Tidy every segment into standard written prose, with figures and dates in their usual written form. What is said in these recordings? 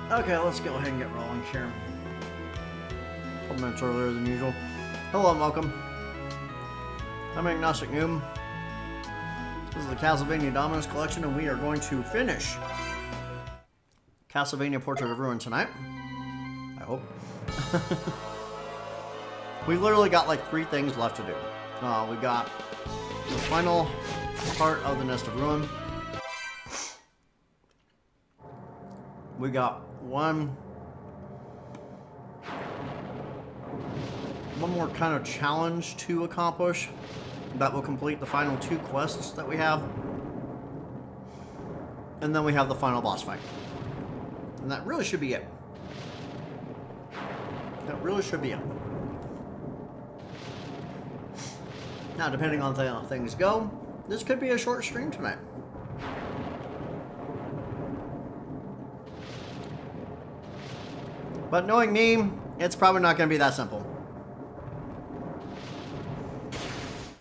Okay, let's go ahead and get rolling here. A couple minutes earlier than usual. Hello and welcome. I'm Agnostic Noob. This is the Castlevania Dominus Collection, and we are going to finish Castlevania Portrait of Ruin tonight. I hope. We've literally got like 3 things left to do. We got the final part of the Nest of Ruin. We got one more kind of challenge to accomplish that will complete the final 2 quests that we have. And then we have the final boss fight. And that really should be it. That really should be it. Now, depending on how things go, this could be a short stream tonight. But knowing me, it's probably not going to be that simple.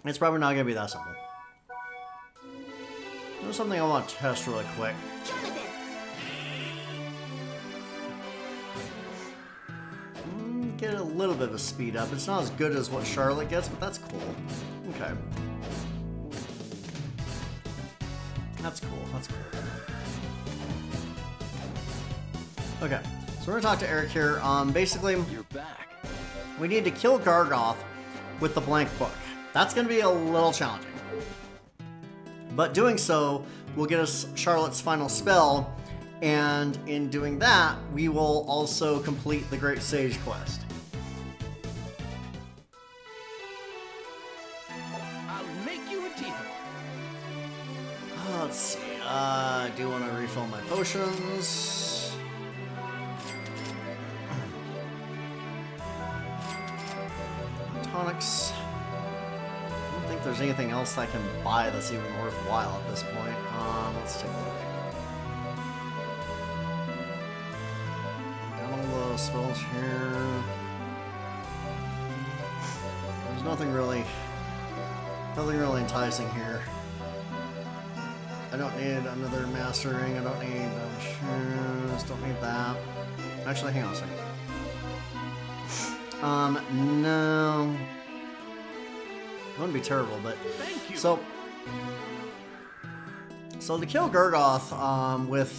It's probably not going to be that simple. There's something I want to test really quick. Get a little bit of a speed up. It's not as good as what Charlotte gets, but that's cool. Okay. That's cool. That's cool. Okay. So we're gonna talk to Eric here. Basically, you're back. We need to kill Gargoth with the blank book. That's gonna be a little challenging. But doing so will get us Charlotte's final spell, and in doing that, we will also complete the Great Sage quest. I'll make you a tea. Let's see. I do want to refill my potions. Tonics. I don't think there's anything else I can buy that's even worthwhile at this point. Let's take a look. Got all the spells here. There's nothing really enticing here. I don't need another master ring. I don't need shoes. Don't need that. Actually, hang on a second. No. It wouldn't be terrible, but... Thank you. So to kill Gargoth, with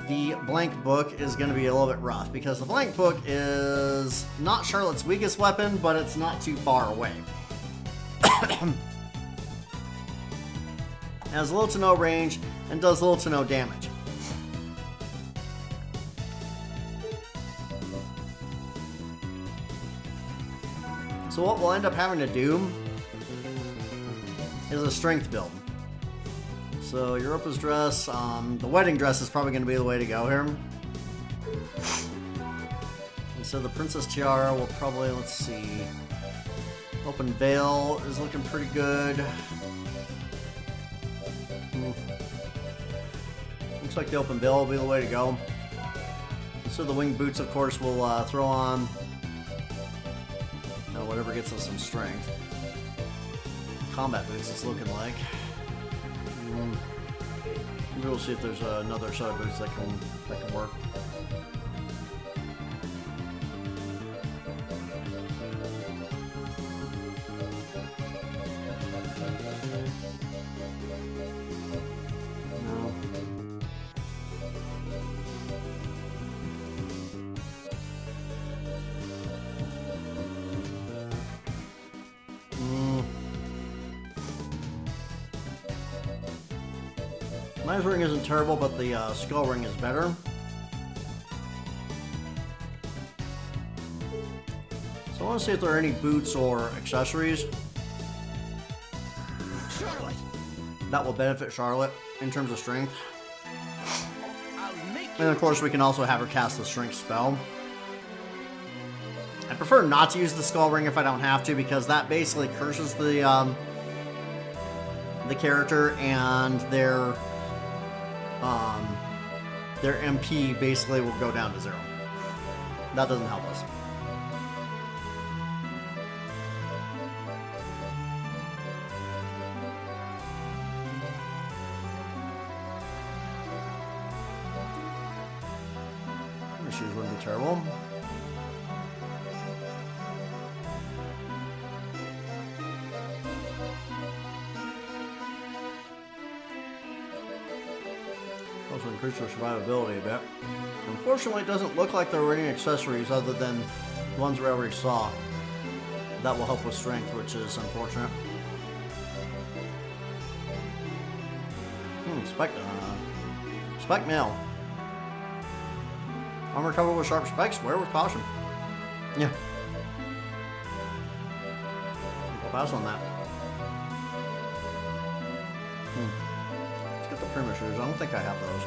the blank book is going to be a little bit rough, because the blank book is not Charlotte's weakest weapon, but it's not too far away. Has little to no range, and does little to no damage. So what we'll end up having to do is a strength build. So Europa's dress, the wedding dress is probably going to be the way to go here. And so the princess tiara will probably, let's see, open veil is looking pretty good. Looks like the open veil will be the way to go. So the winged boots, of course, we'll throw on. Whatever gets us some strength. Combat boots, it's looking like. Maybe we'll see if there's another set of boots that can work. No. Mine's ring isn't terrible, but the skull ring is better. So I want to see if there are any boots or accessories Charlotte. that will benefit Charlotte in terms of strength. I'll make you And of course, we can also have her cast the strength spell. I prefer not to use the skull ring if I don't have to, because that basically curses the character, and their MP basically will go down to 0. That doesn't help us. shoes wouldn't be terrible. Also increase their survivability a bit. Unfortunately, it doesn't look like there were any accessories other than the ones we already saw. That will help with strength, which is unfortunate. Spike mail. Armor covered with sharp spikes, wear with caution. Yeah. I'll pass on that. Let's get the Prima shoes. I don't think I have those.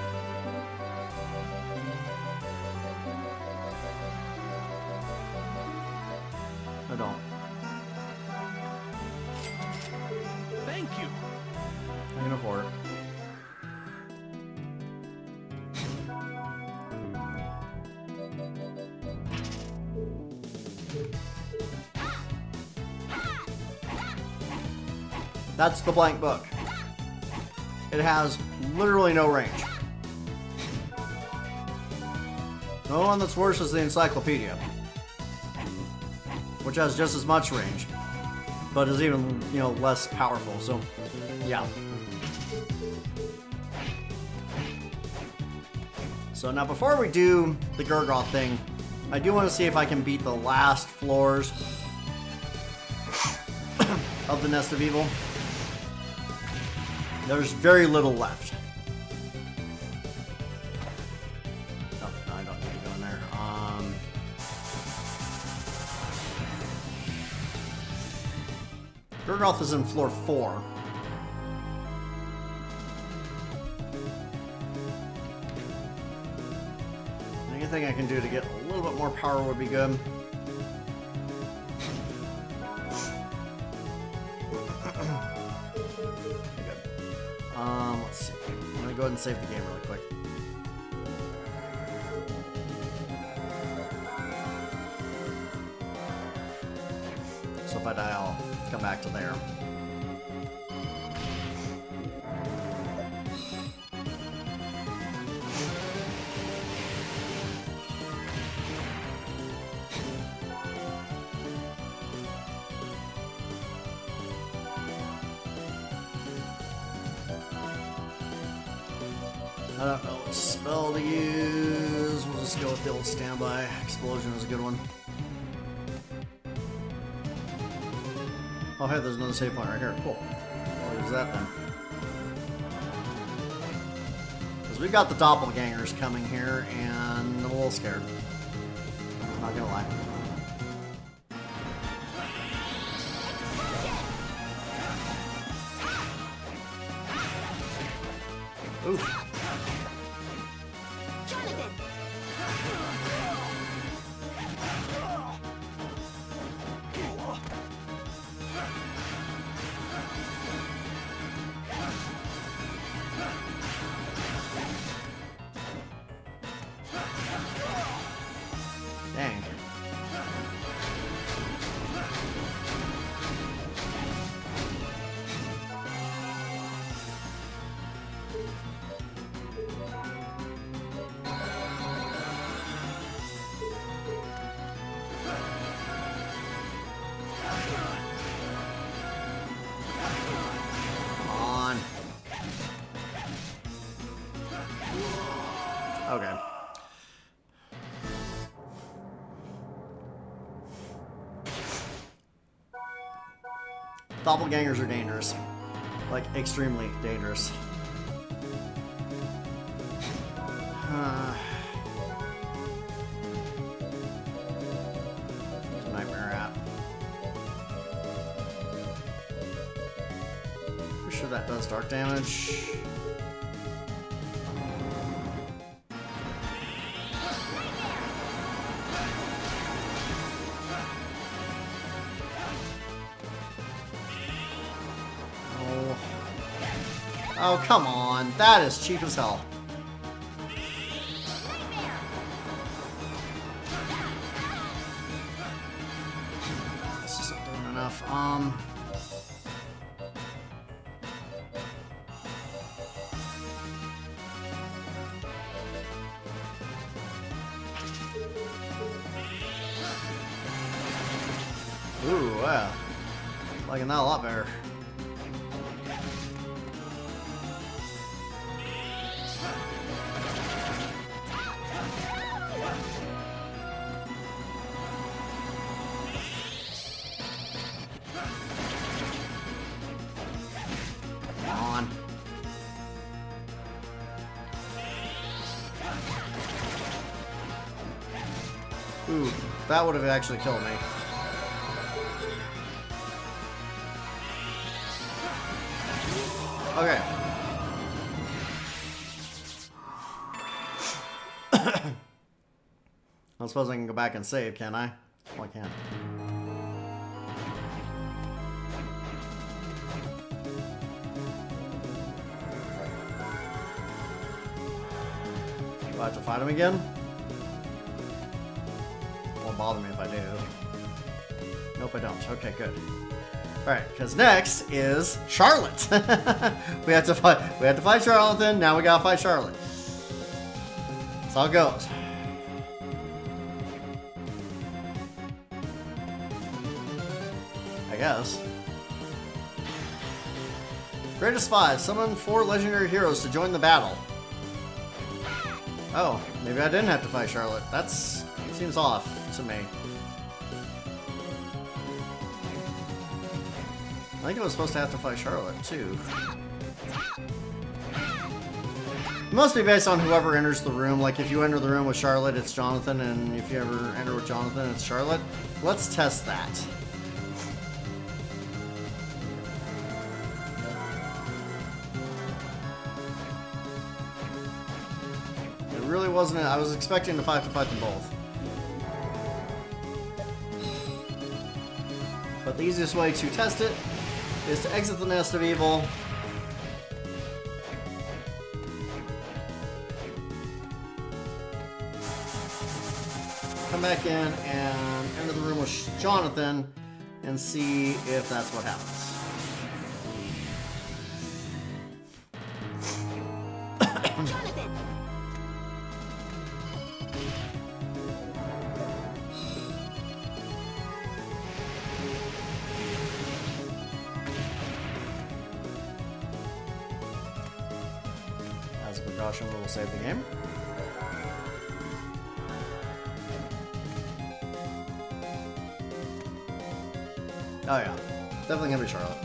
I don't. Thank you. I can afford it. That's the blank book. It has literally no range. The only one that's worse is the encyclopedia, which has just as much range, but is even, less powerful. So, yeah. So now before we do the Gurgoth thing, I do want to see if I can beat the last floors of the Nest of Evil. There's very little left. Oh, no, I don't need to go in there. Gurgoth is in floor 4. Anything I can do to get a little bit more power would be good. Let's see. I'm gonna go ahead and save the game really quick. So if I die, I'll come back to there. I don't know what spell to use. We'll just go with the old standby. Explosion is a good one. Oh, hey, there's another save point right here. Cool. I'll use that then. Because we've got the doppelgangers coming here, and I'm a little scared. I'm not gonna lie. Oof. Dang. Come on. Okay. Doppelgangers are dangerous. Like, extremely dangerous. There's a nightmare app. Pretty sure that does dark damage. Oh, come on. That is cheap as hell. This isn't doing enough. Ooh, wow. Liking that a lot better. Come on. Ooh, that would have actually killed me. Okay. I suppose I can go back and save, can I? Oh, I can't. Do I have to fight him again? Won't bother me if I do. Nope, I don't. Okay, good. Alright, because next is Charlotte. we had to fight Charlotte then, now we gotta fight Charlotte. That's how it goes. I guess. Greatest 5. Summon 4 legendary heroes to join the battle. Oh, maybe I didn't have to fight Charlotte. Seems off to me. I think I was supposed to have to fight Charlotte, too. It must be based on whoever enters the room. Like, if you enter the room with Charlotte, it's Jonathan, and if you ever enter with Jonathan, it's Charlotte. Let's test that. It really wasn't... I was expecting to fight them both. But the easiest way to test it is to exit the Nest of Evil. Come back in and enter the room with Jonathan and see if that's what happens. Jonathan! As a precaution, we will save the game. Oh yeah, definitely gonna be Charlotte.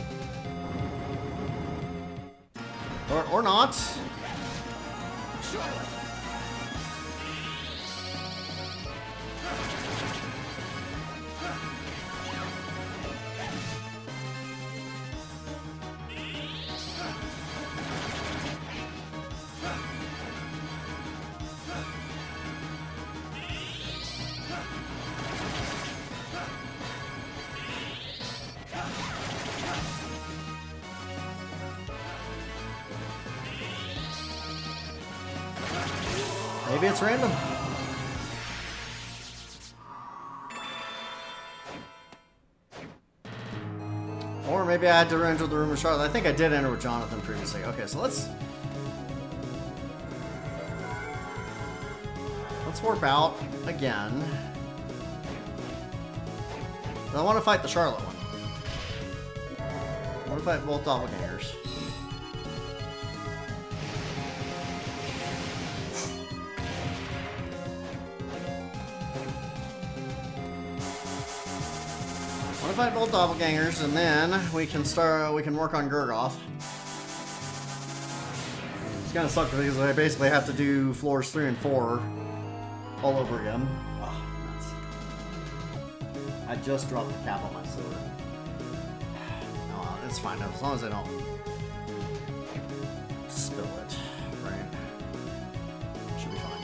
Or not. Charlotte! Maybe it's random. Or maybe I had to enter the room with Charlotte. I think I did enter with Jonathan previously. Okay, so let's warp out again. I want to fight the Charlotte one. I want to fight both doppelgangers. I want to fight both doppelgangers, and then we can work on Gurgoth. It's kind of sucks because I basically have to do floors 3 and 4 all over again. Oh, nuts. I just dropped the cap on my sword. No, it's fine as long as I don't spill it, right? Should be fine.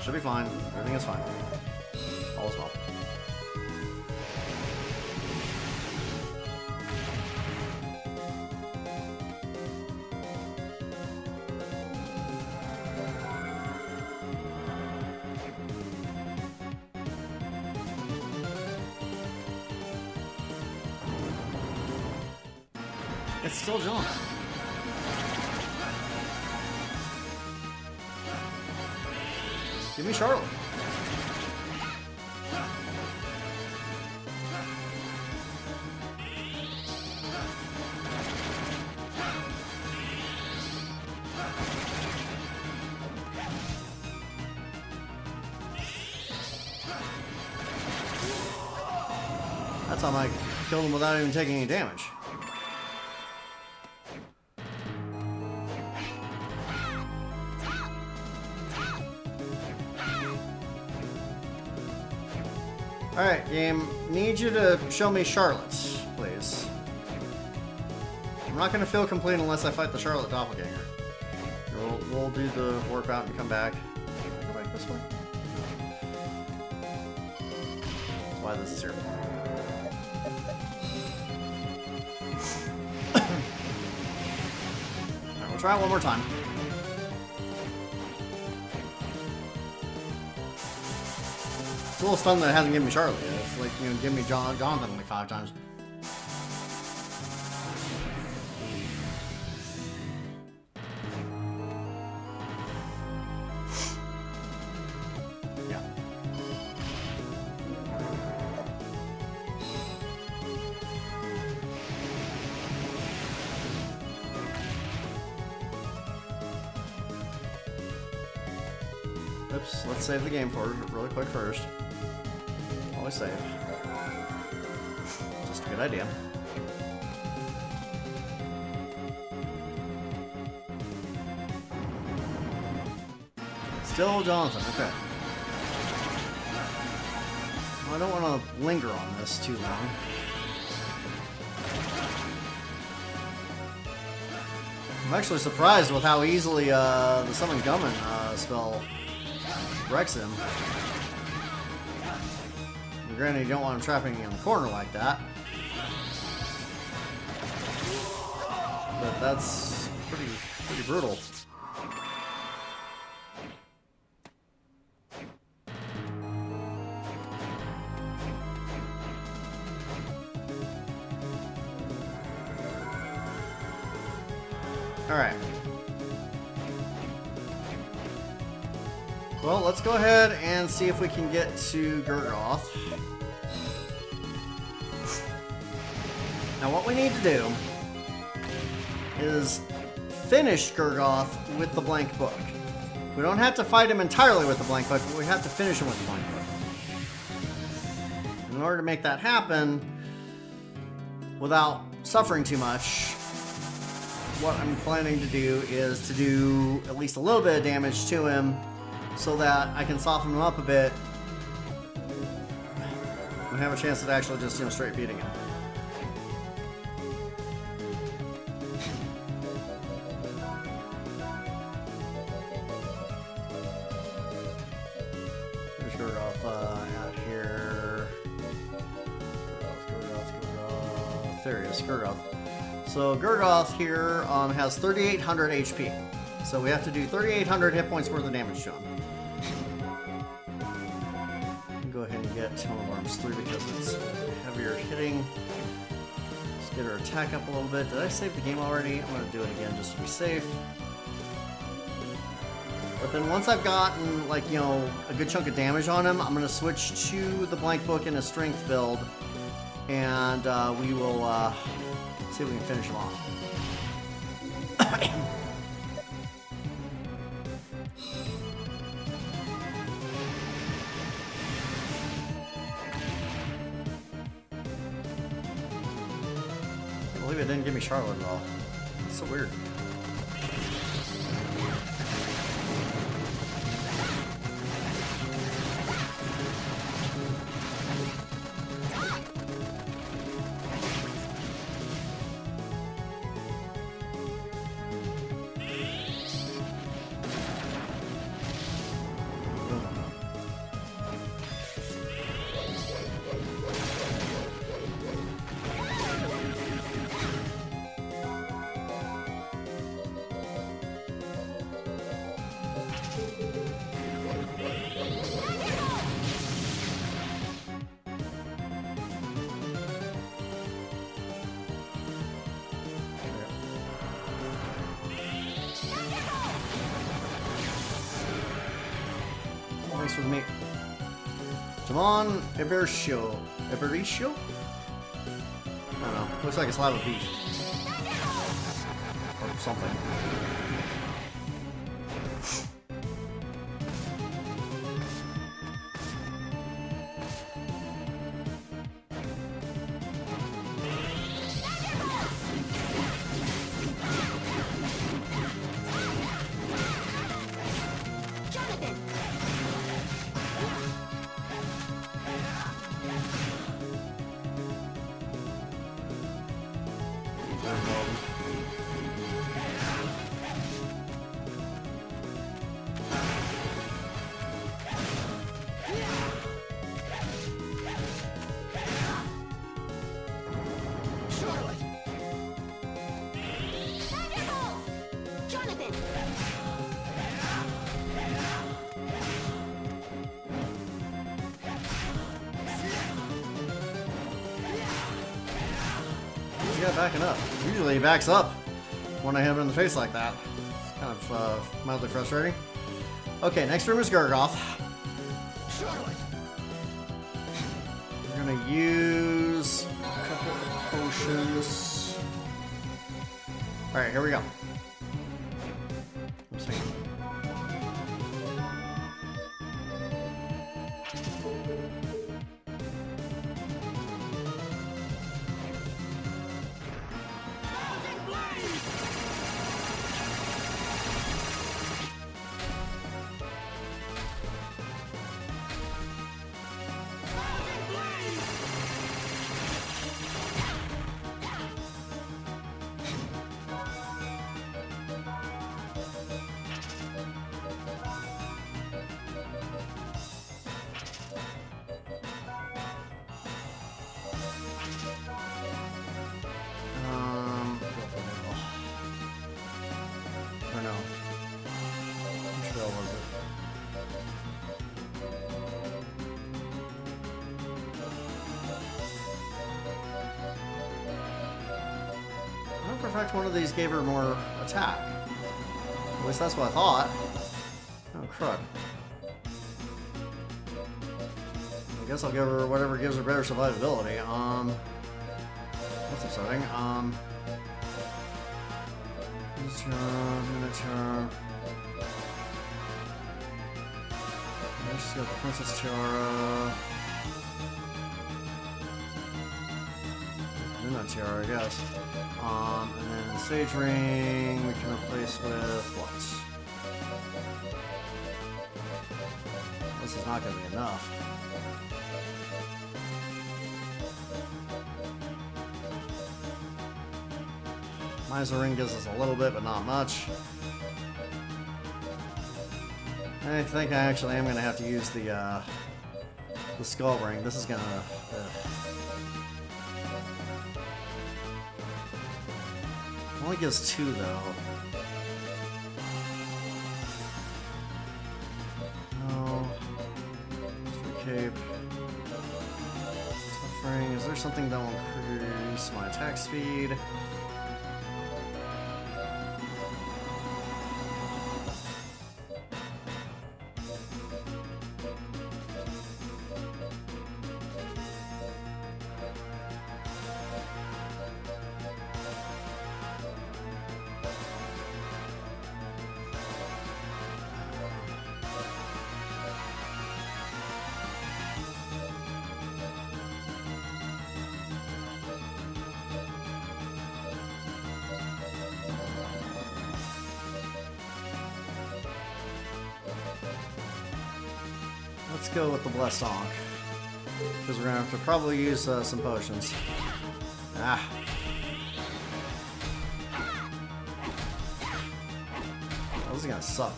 Should be fine. Everything is fine. All is well. It's still John. Give me Charlotte. That time I killed him without even taking any damage. Alright, game. Need you to show me Charlotte's, please. I'm not going to feel complete unless I fight the Charlotte doppelganger. We'll do the warp out and come back. Can I go back this way? That's why this is here. Alright, we'll try it one more time. It's a little stunned that it hasn't given me Charlotte yet. It's like, you know, give me Jonathan like 5 times. Yeah. Oops, let's save the game for really quick first. Always save. Just a good idea. Still Jonathan, okay. Well, I don't want to linger on this too long. I'm actually surprised with how easily the Summon Gummin spell wrecks him. And granted, you don't want him trapping in the corner like that. But that's pretty brutal. Alright. Well, let's go ahead and see if we can get to Gurgoth. Now what we need to do is finish Gurgoth with the blank book. We don't have to fight him entirely with the blank book, but we have to finish him with the blank book. In order to make that happen without suffering too much, what I'm planning to do is to do at least a little bit of damage to him so that I can soften him up a bit and have a chance at actually just, straight beating him. There's Gurgoth out here. Gurgoth. There he is, Gurgoth. So Gurgoth here has 3,800 HP. So we have to do 3,800 hit points worth of damage to him. Go ahead and get Tone of Arms 3 because it's heavier hitting. Let's get her attack up a little bit. Did I save the game already? I'm going to do it again just to be safe. But then once I've gotten, a good chunk of damage on him, I'm going to switch to the blank book in a strength build. And we will see if we can finish him off. I can't believe it didn't give me Charlotte at all. It's so weird. Thanks for the meat. Jamon Ebericio. Ebericio? I don't know. Looks like a slab of beef. Or something. he got backing up? Usually he backs up when I hit him in the face like that. It's kind of mildly frustrating. Okay, next room is Gargoth. Charlotte. We're gonna use a couple of potions. Alright, here we go. I'm saying. Or no. Which trail was it? I don't know for a fact one of these gave her more attack. At least that's what I thought. Oh, crud. I guess I'll give her whatever gives her better survivability. What's upsetting? Minotaur. She's got the Princess Tiara. Minotaur, I guess. And then the Sage Ring we can replace with what? This is not going to be enough. Miser Ring gives us a little bit, but not much. I think I actually am going to have to use the Skull Ring. This is going to... only gives 2, though. No. Extra Cape. Tough Ring. Is there something that will increase my attack speed? Let's go with the Blessed Ankh. Because we're going to have to probably use some potions. Ah. Oh, this is going to suck.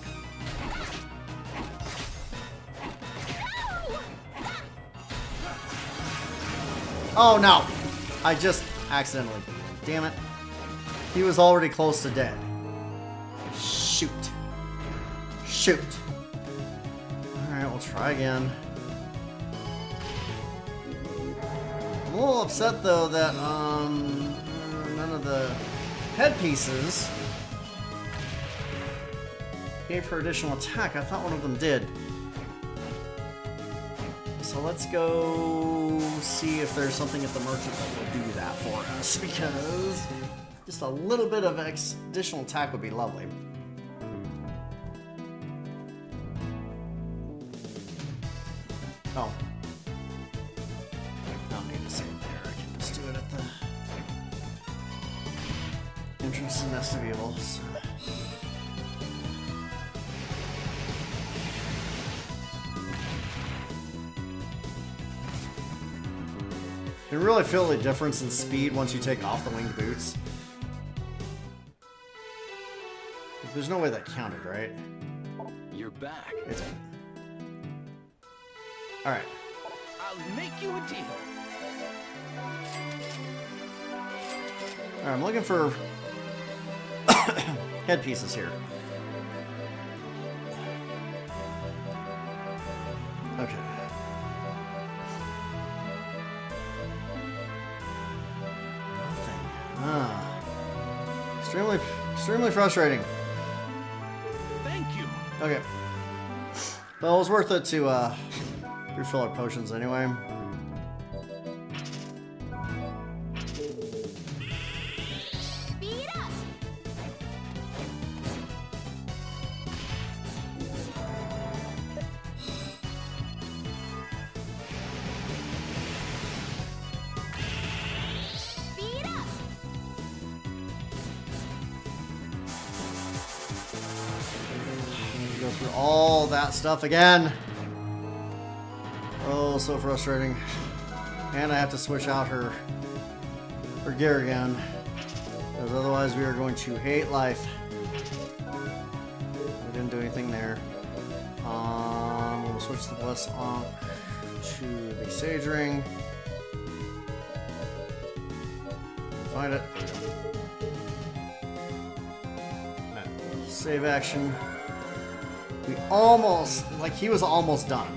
Oh no! I just accidentally beat him. Damn it. He was already close to dead. Shoot. Shoot. Alright, we'll try again. I'm a little upset though that none of the headpieces gave her additional attack. I thought one of them did. So let's go see if there's something at the merchant that will do that for us, because just a little bit of additional attack would be lovely. Oh. I don't need to save there. I can just do it at the entrance to Nest of Evils. You can really feel the difference in speed once you take off the winged boots. There's no way that counted, right? You're back. It didn't. Alright. I'll make you a deal. Alright, I'm looking for headpieces here. Okay. Nothing. Extremely frustrating. Thank you. Okay. Well, it was worth it to refill our potions anyway. Speed up. Speed up. Go through all that stuff again. Oh, so frustrating. And I have to switch out her gear again. Because otherwise we are going to hate life. We didn't do anything there. We'll switch the Bless Ankh to the Sage Ring. Find it. Alright, save action. We almost, like, he was almost done.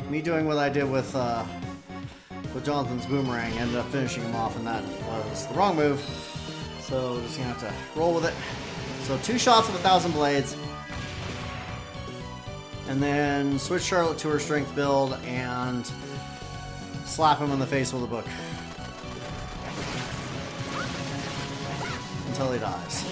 Me doing what I did with Jonathan's boomerang ended up finishing him off, and that was the wrong move. So we're just gonna have to roll with it. So 2 shots of 1,000 blades, and then switch Charlotte to her strength build and slap him in the face with a book until he dies.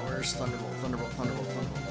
Where's Thunderbolt? Thunderbolt, Thunderbolt, Thunderbolt.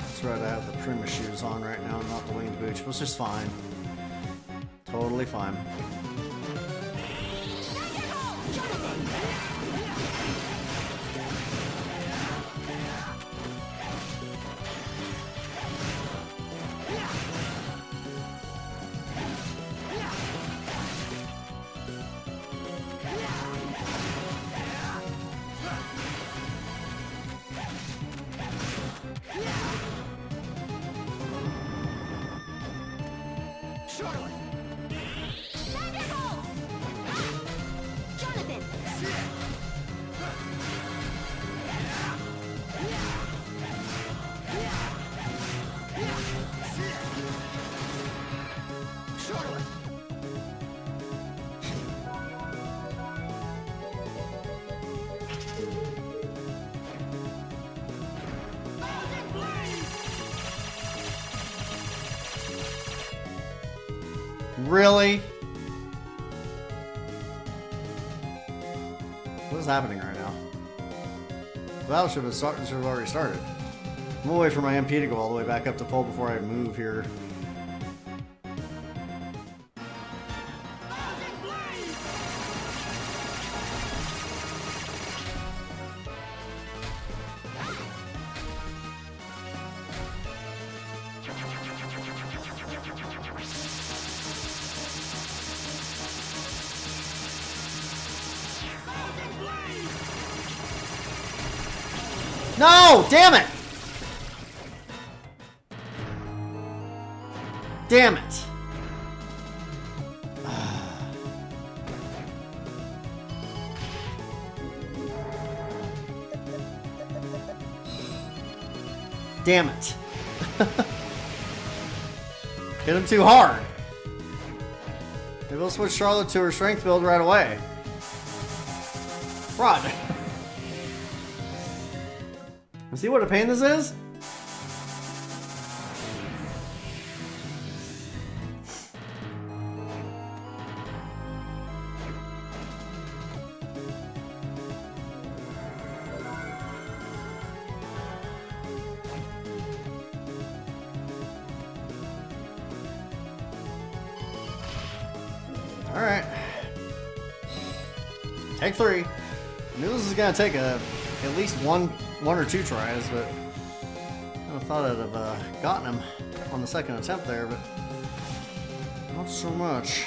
That's right, I have the Prima shoes on right now, not the winged boots, which is fine. Totally fine. Charlotte. Thunderbolt. Jonathan. Charlotte. Really? What is happening right now? The battle should have already started. I'm gonna wait for my MP to go all the way back up to full before I move here. No! Damn it! Damn it! Damn it. Hit him too hard. Maybe we'll switch Charlotte to her strength build right away. Rod. See what a pain this is? All right. Take 3. I knew this was gonna take at least one or two tries, but I thought I'd have gotten him on the second attempt there, but not so much.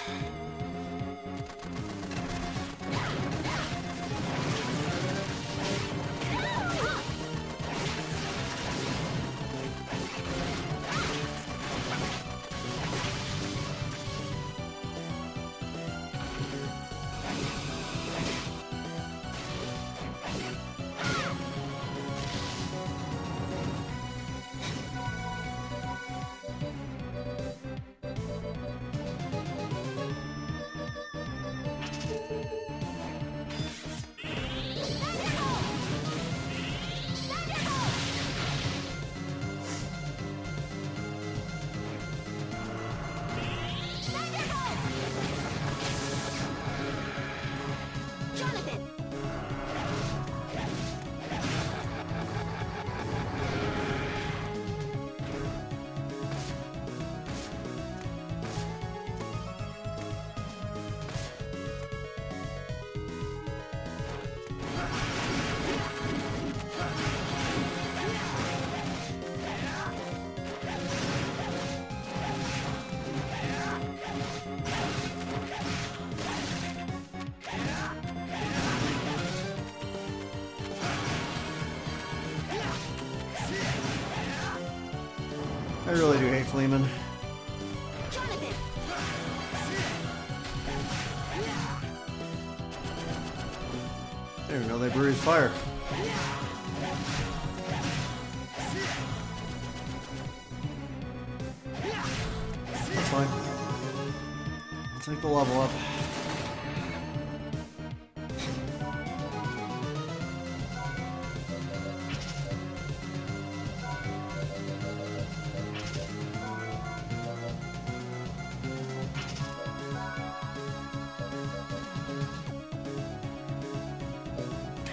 I really do hate Fleeman. I didn't even know they breathe fire. That's fine. I'll take the level up.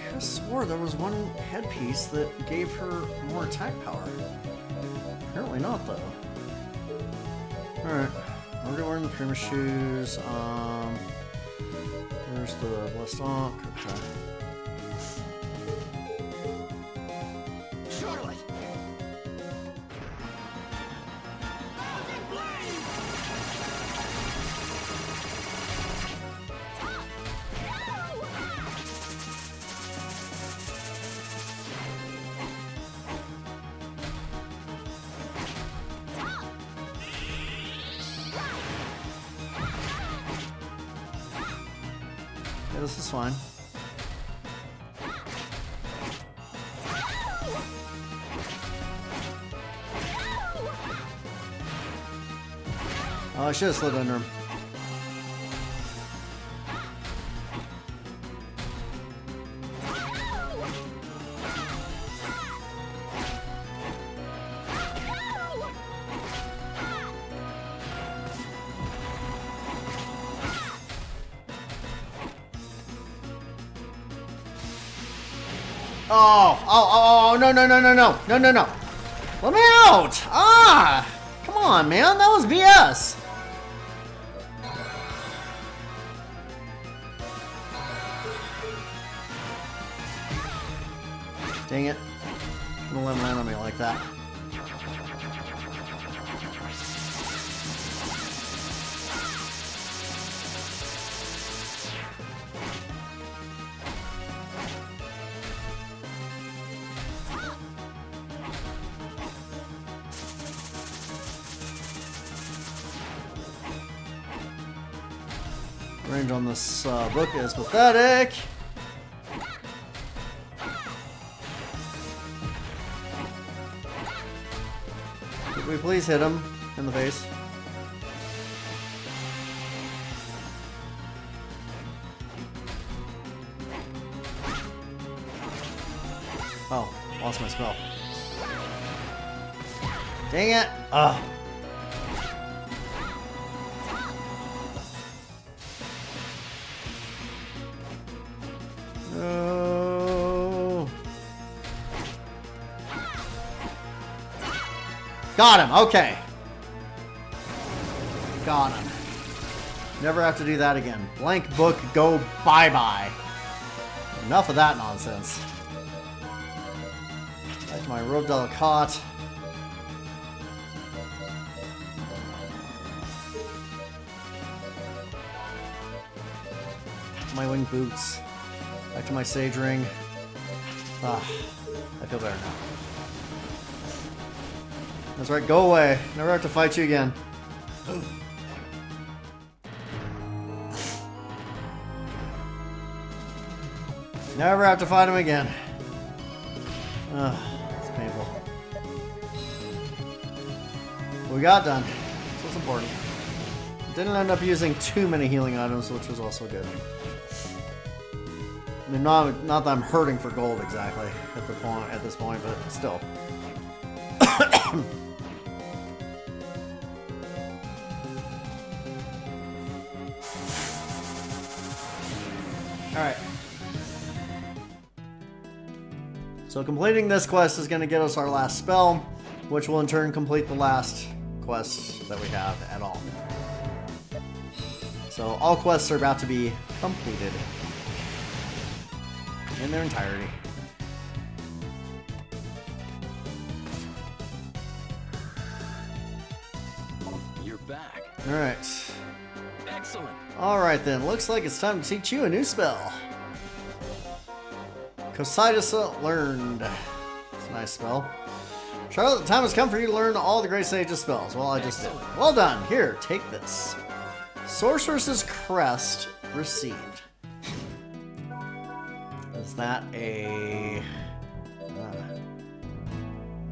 I swore there was one headpiece that gave her more attack power. Apparently not, though. Alright, we're wearing the Prima shoes. Where's the Blastoc? Okay. Charlotte! Yeah, this is fine. Oh, I should have slid under him. Oh, no. Let me out! Ah! Come on, man, that was BS! Dang it. I'm gonna let him land on me like that. Range on this book is pathetic. Could we please hit him in the face? Oh, lost my spell. Dang it! Ugh. No. Got him, okay. Got him. Never have to do that again. Blank book, go bye-bye. Enough of that nonsense. Back to my robe delicate. My winged boots. Back to my sage ring. Ah, I feel better now. That's right, go away. Never have to fight you again. Never have to fight him again. Ugh, it's painful. We got done. That's what's important. Didn't end up using too many healing items, which was also good. I mean, not that I'm hurting for gold exactly at this point, but still. All right. So completing this quest is going to get us our last spell, which will in turn complete the last quest that we have at all. So all quests are about to be completed in their entirety. You're back. Alright. Excellent. Alright then, looks like it's time to teach you a new spell. Cositus learned. It's a nice spell. Charlotte, the time has come for you to learn all the Great Sage's spells. Well, I just did. Well done. Here, take this. Sorceress's Crest received. Is that a...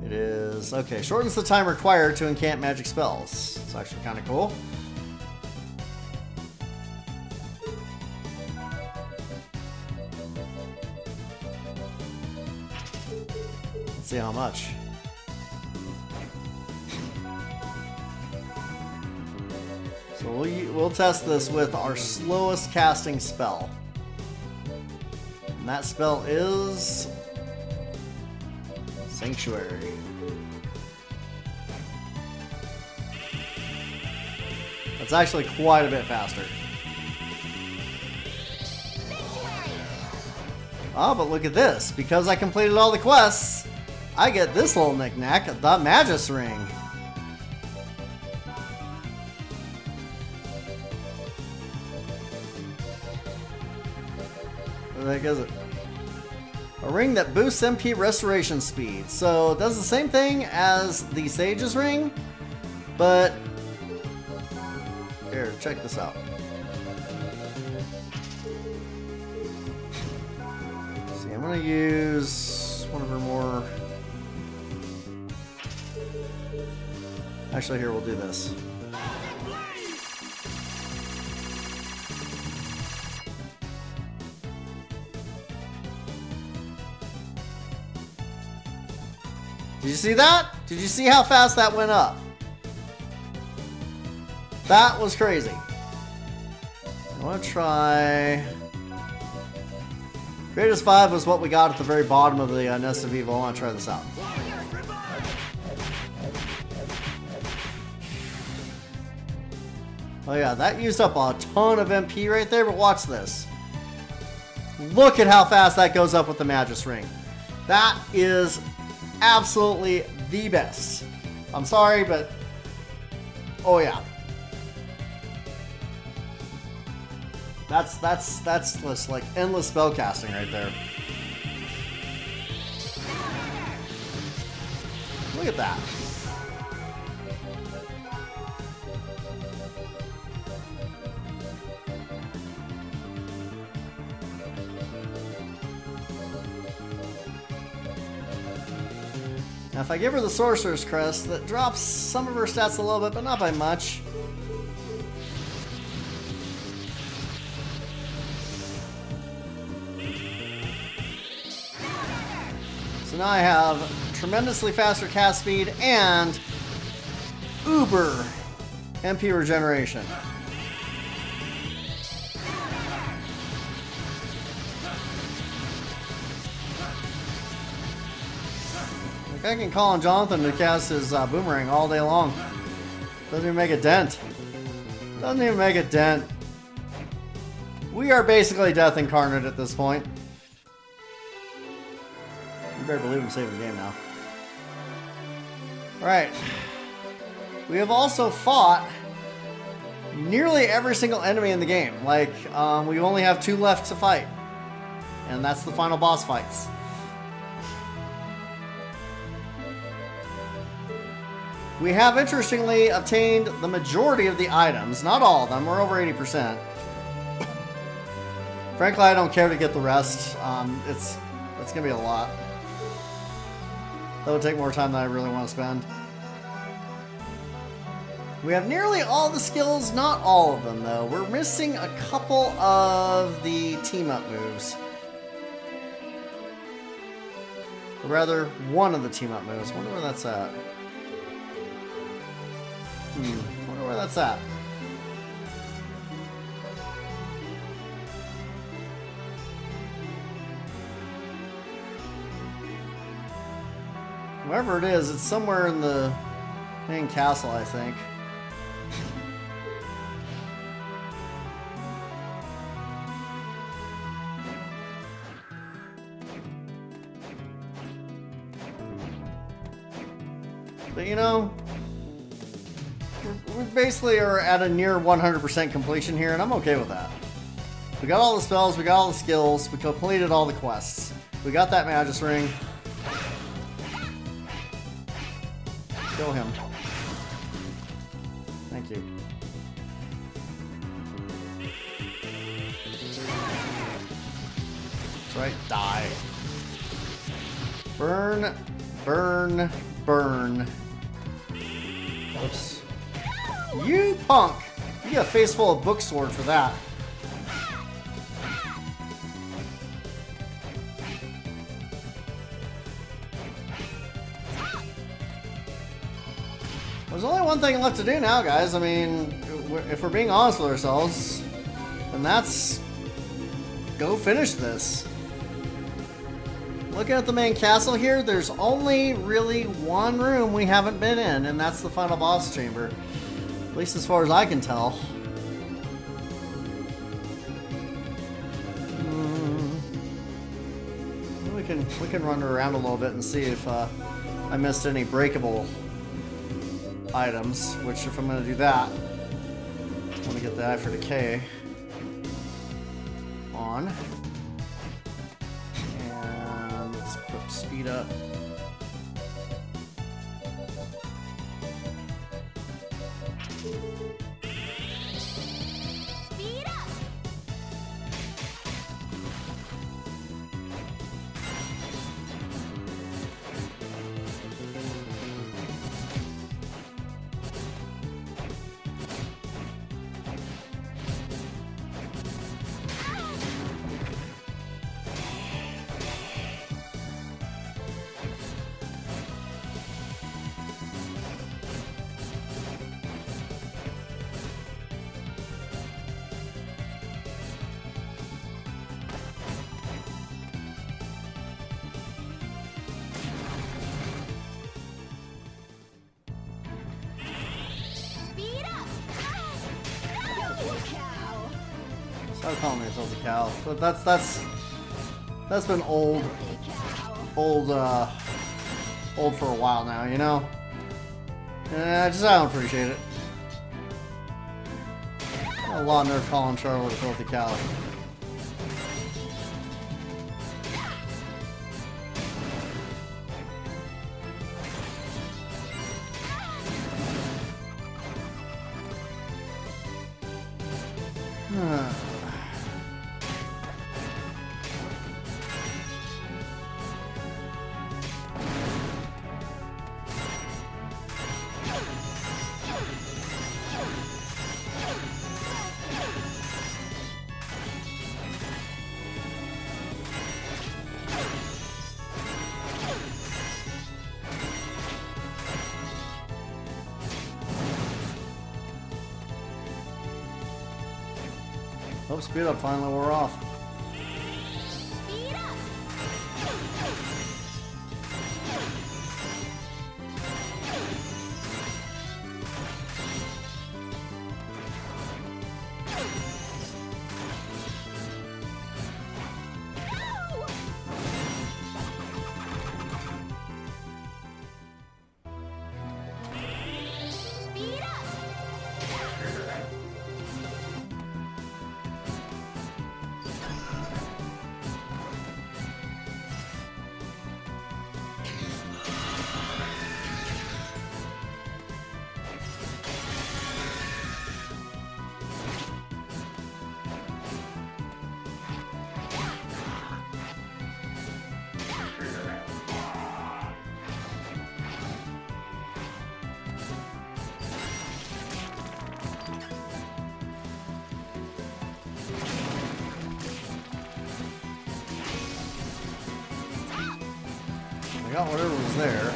it is... Okay, shortens the time required to incant magic spells. It's actually kind of cool. Let's see how much. So we'll test this with our slowest casting spell. And that spell is... Sanctuary. That's actually quite a bit faster. Oh, but look at this. Because I completed all the quests, I get this little knick-knack, the Magus Ring. What the heck is it? A ring that boosts MP restoration speed. So it does the same thing as the Sage's Ring, but... Here, check this out. See, I'm gonna use one of her more... Actually, here, we'll do this. Did you see that? Did you see how fast that went up? That was crazy. I want to try... Greatest 5 was what we got at the very bottom of the Nest of Evil. I want to try this out. Oh yeah, that used up a ton of MP right there, but watch this. Look at how fast that goes up with the Magus Ring. That is absolutely the best. I'm sorry, but... Oh yeah. That's just like endless spell casting right there. Look at that. Now if I give her the Sorcerer's Crest, that drops some of her stats a little bit, but not by much. So now I have tremendously faster cast speed and uber MP regeneration. Like I can call on Jonathan to cast his boomerang all day long. Doesn't even make a dent. Doesn't even make a dent. We are basically Death Incarnate at this point. You better believe I'm saving the game now. Alright. We have also fought nearly every single enemy in the game. Like, we only have 2 left to fight. And that's the final boss fights. We have, interestingly, obtained the majority of the items. Not all of them. We're over 80%. Frankly, I don't care to get the rest. It's going to be a lot. That would take more time than I really want to spend. We have nearly all the skills. Not all of them, though. We're missing a couple of the team-up moves. Or rather, one of the team-up moves. I wonder where that's at. Wonder where that's at. Wherever it is, it's somewhere in the main castle, I think. But you know, we basically are at a near 100% completion here, and I'm okay with that. We got all the spells, we got all the skills, we completed all the quests. We got that Magus Ring. Kill him. Thank you. That's right, die. Burn, burn, burn. Oops. You punk! You get a face full of book sword for that. There's only one thing left to do now, guys. I mean, if we're being honest with ourselves, then that's go finish this. Looking at the main castle here, there's only really one room we haven't been in, and that's the final boss chamber. At least as far as I can tell. We can run around a little bit and see if I missed any breakable items. Which, if I'm going to do that, I want to get the Eye for Decay on. And let's equip Speed Up. Speed up. Speed up. No, cow. Stop calling yourself a cow. But that's been old for a while now, you know? I don't appreciate it. A lot of nerve calling Charlotte a filthy cow. Oh, speed up, finally we're off. Speed up. No. I got whatever was there.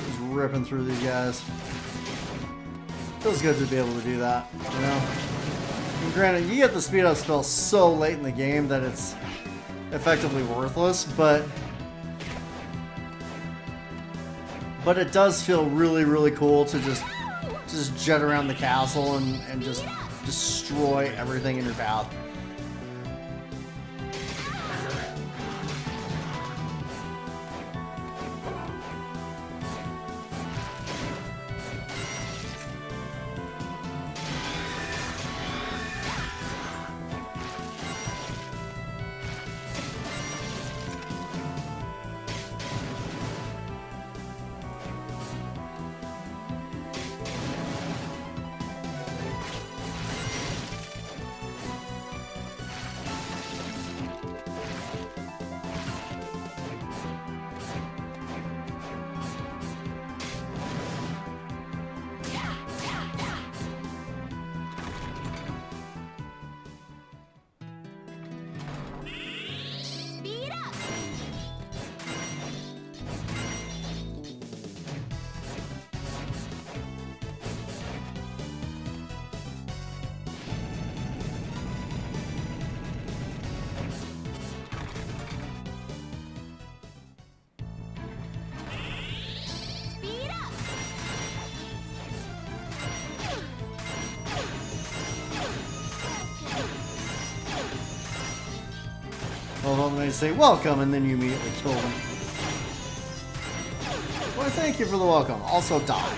Just ripping through these guys. Feels good to be able to do that, you know? And granted, you get the speed up spell so late in the game that it's effectively worthless, but it does feel really, really cool to just jet around the castle and just destroy everything in your path. Speed up. Speed up. Well, then they say welcome, and then you immediately kill them. Well, thank you for the welcome. Also die.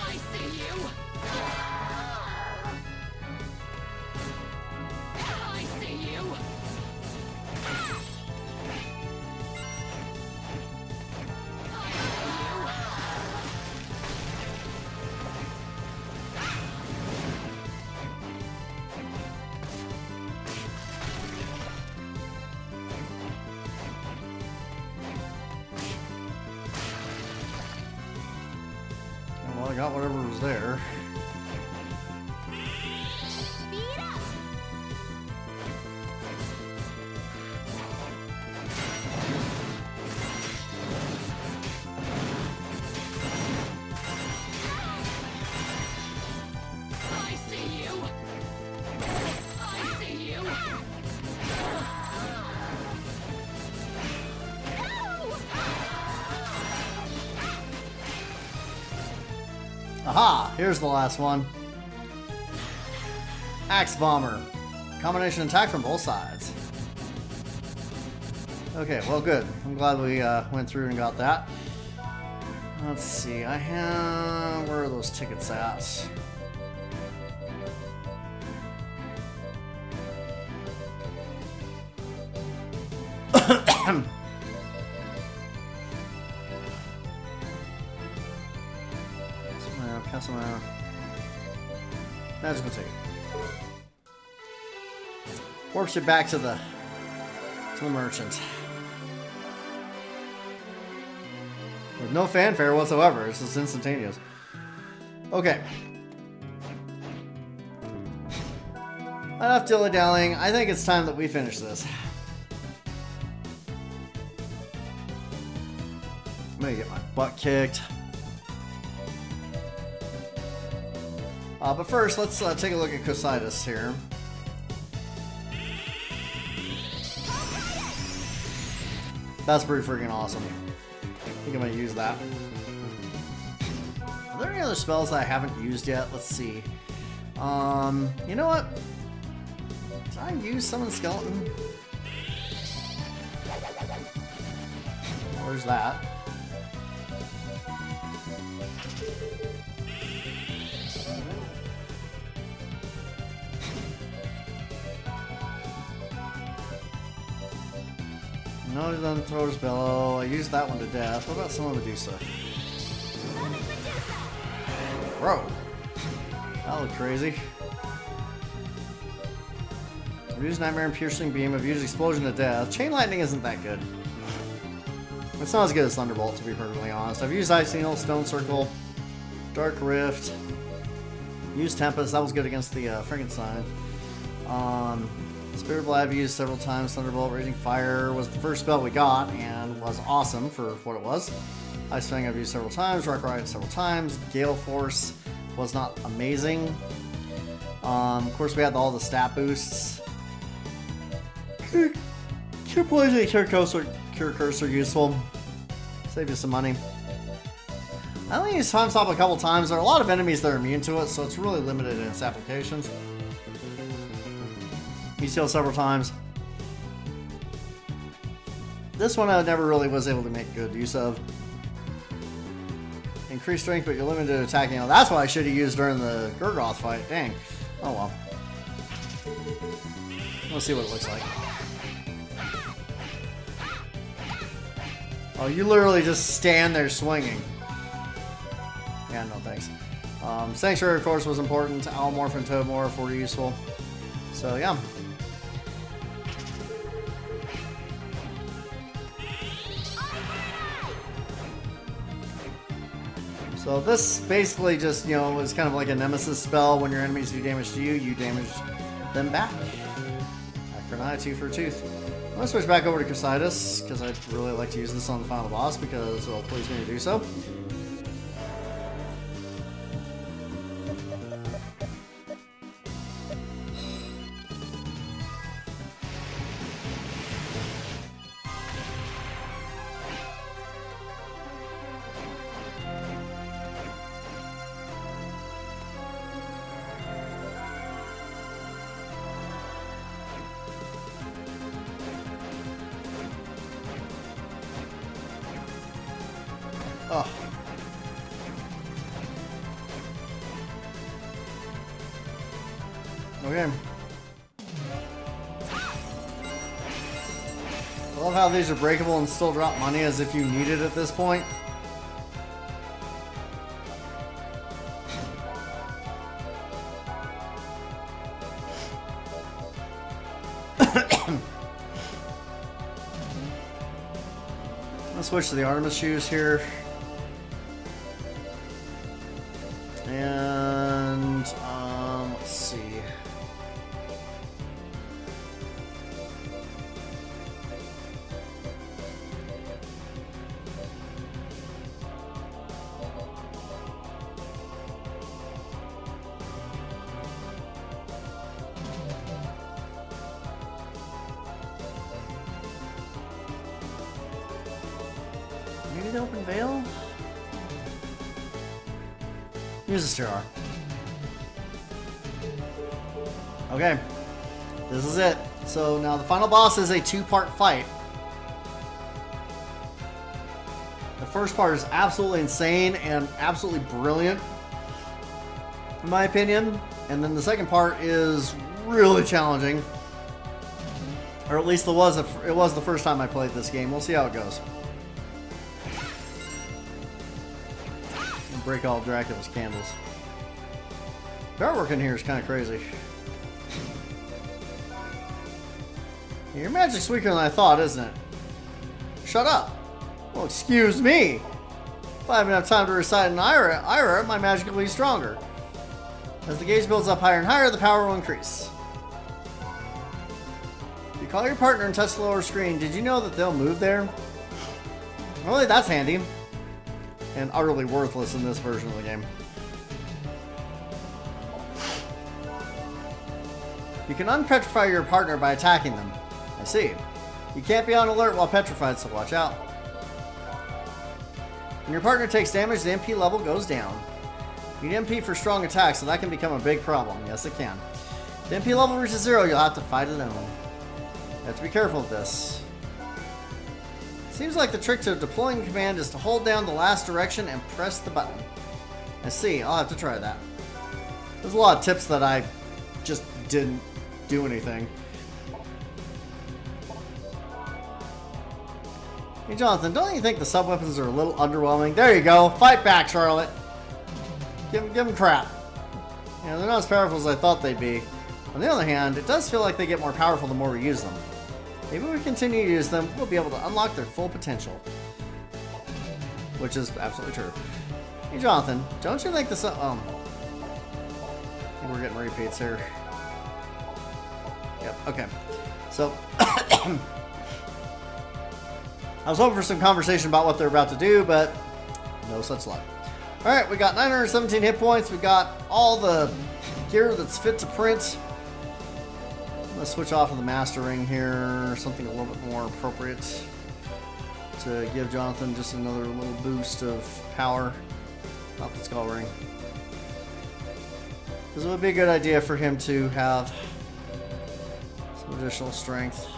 I see you. I see you. Well, I got whatever was there. Speed up. I see you. I see you. Aha! Here's the last one. Axe Bomber. Combination attack from both sides. Okay, well good. I'm glad we went through and got that. Let's see, I have... Where are those tickets at? Castlevania. Magical ticket. Warps you back to the merchant. With no fanfare whatsoever. It's just instantaneous. Okay. Enough dilly-dallying. I think it's time that we finish this. I'm gonna get my butt kicked. But first, let's take a look at Cositus here. That's pretty freaking awesome. I think I'm gonna use that. Are there any other spells that I haven't used yet? Let's see. You know what? Did I use Summon Skeleton? there's that. No, he doesn't throw his bellow. I used that one to death. What about someone Medusa? Bro. That looked crazy. I've used Nightmare and Piercing Beam. I've used Explosion to death. Chain Lightning isn't that good. It's not as good as Thunderbolt, to be perfectly honest. I've used Ice Needle, Stone Circle, Dark Rift. Used Tempest. That was good against the Frankenstein. Spirit Blade I've used several times. Thunderbolt, Raging Fire was the first spell we got and was awesome for what it was. Ice Fang I've used several times. Rock Riot several times. Gale Force was not amazing. Of course, we had all the stat boosts. Cure Poison and Cure Curse are useful. Save you some money. I only used Time Stop a couple times. There are a lot of enemies that are immune to it, so it's really limited in its applications. Used heal several times. This one I never really was able to make good use of. Increased strength, but you're limited to attacking. Oh, that's what I should have used during the Gurgoth fight. Dang. Oh well. Let's see what it looks like. Oh, you literally just stand there swinging. Yeah, no thanks. Sanctuary, of course, was important. Owlmorph and Toadmorph were useful. So, yeah. So this basically just, you know, is kind of like a nemesis spell. When your enemies do damage to you, you damage them back. Eye for an eye, tooth for a tooth. I'm going to switch back over to Crusadus, because I'd really like to use this on the final boss, because it'll please me to do so. Oh. Okay. I love how these are breakable and still drop money as if you need it at this point. Let's switch to the Artemis shoes here. And, let's see. Maybe the open veil? Use the star. Okay, this is it. So now the final boss is a two-part fight. The first part is absolutely insane and absolutely brilliant, in my opinion. And then the second part is really challenging. Or at least it was the first time I played this game. We'll see how it goes. Break all Dracula's candles. The artwork in here is kind of crazy. Your magic's weaker than I thought, isn't it? Shut up. Well, excuse me. If I have enough time to recite an Ira, my magic will be stronger. As the gauge builds up higher and higher, the power will increase. If you call your partner and touch the lower screen, did you know that they'll move there? Really, that's handy. And utterly worthless in this version of the game. You can unpetrify your partner by attacking them. I see. You can't be on alert while petrified, so watch out. When your partner takes damage, the MP level goes down. You need MP for strong attacks, so that can become a big problem. Yes, it can. If the MP level reaches 0, you'll have to fight it alone. You have to be careful of this. Seems like the trick to deploying command is to hold down the last direction and press the button. I see. I'll have to try that. There's a lot of tips that I just didn't do anything. Hey, Jonathan, don't you think the sub-weapons are a little underwhelming? There you go. Fight back, Charlotte. Give them crap. You know, they're not as powerful as I thought they'd be. On the other hand, it does feel like they get more powerful the more we use them. Maybe if we continue to use them, we'll be able to unlock their full potential. Which is absolutely true. Hey, Jonathan, don't you think the we're getting repeats here. Yep, okay. So, I was hoping for some conversation about what they're about to do, but no such luck. Alright, we got 917 hit points. We got all the gear that's fit to print. I'm going to switch off of the Master Ring here. Something a little bit more appropriate to give Jonathan just another little boost of power. Not the Skull Ring. This would be a good idea for him to have some additional strength.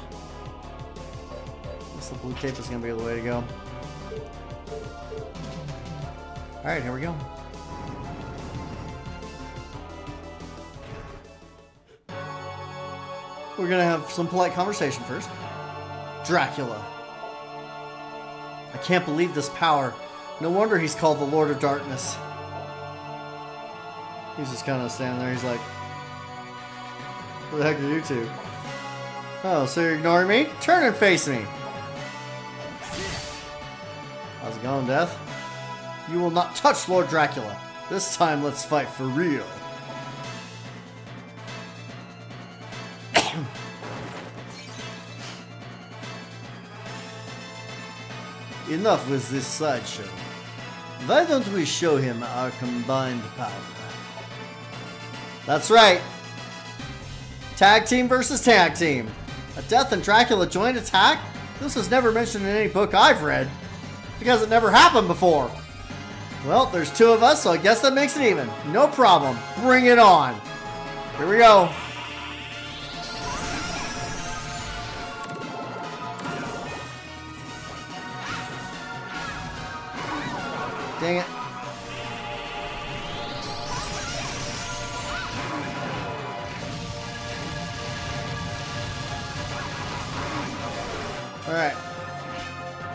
I guess the blue cape is going to be the way to go. Alright, here we go. We're going to have some polite conversation first. Dracula. I can't believe this power. No wonder he's called the Lord of Darkness. He's just kind of standing there. He's like, "What the heck are you two? Oh, so you're ignoring me? Turn and face me." How's it going, Death? You will not touch Lord Dracula. This time, let's fight for real. Enough with this sideshow. Why don't we show him our combined power? That's right. Tag team versus tag team. A Death and Dracula joint attack? This was never mentioned in any book I've read. Because it never happened before. Well, there's two of us, so I guess that makes it even. No problem. Bring it on. Here we go. Dang it. Alright.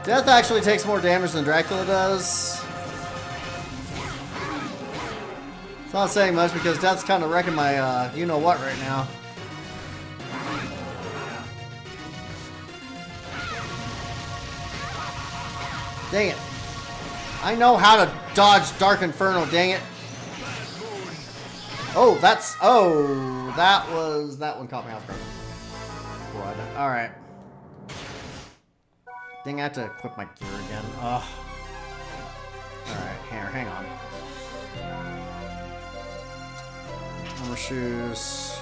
Death actually takes more damage than Dracula does. It's not saying much because Death's kind of wrecking my you-know-what right now. Dang it. I know how to dodge Dark Inferno, dang it. Oh, that one caught me off guard. Blood. Alright. Dang, I have to equip my gear again. Ugh. Alright, hang on. Armor shoes.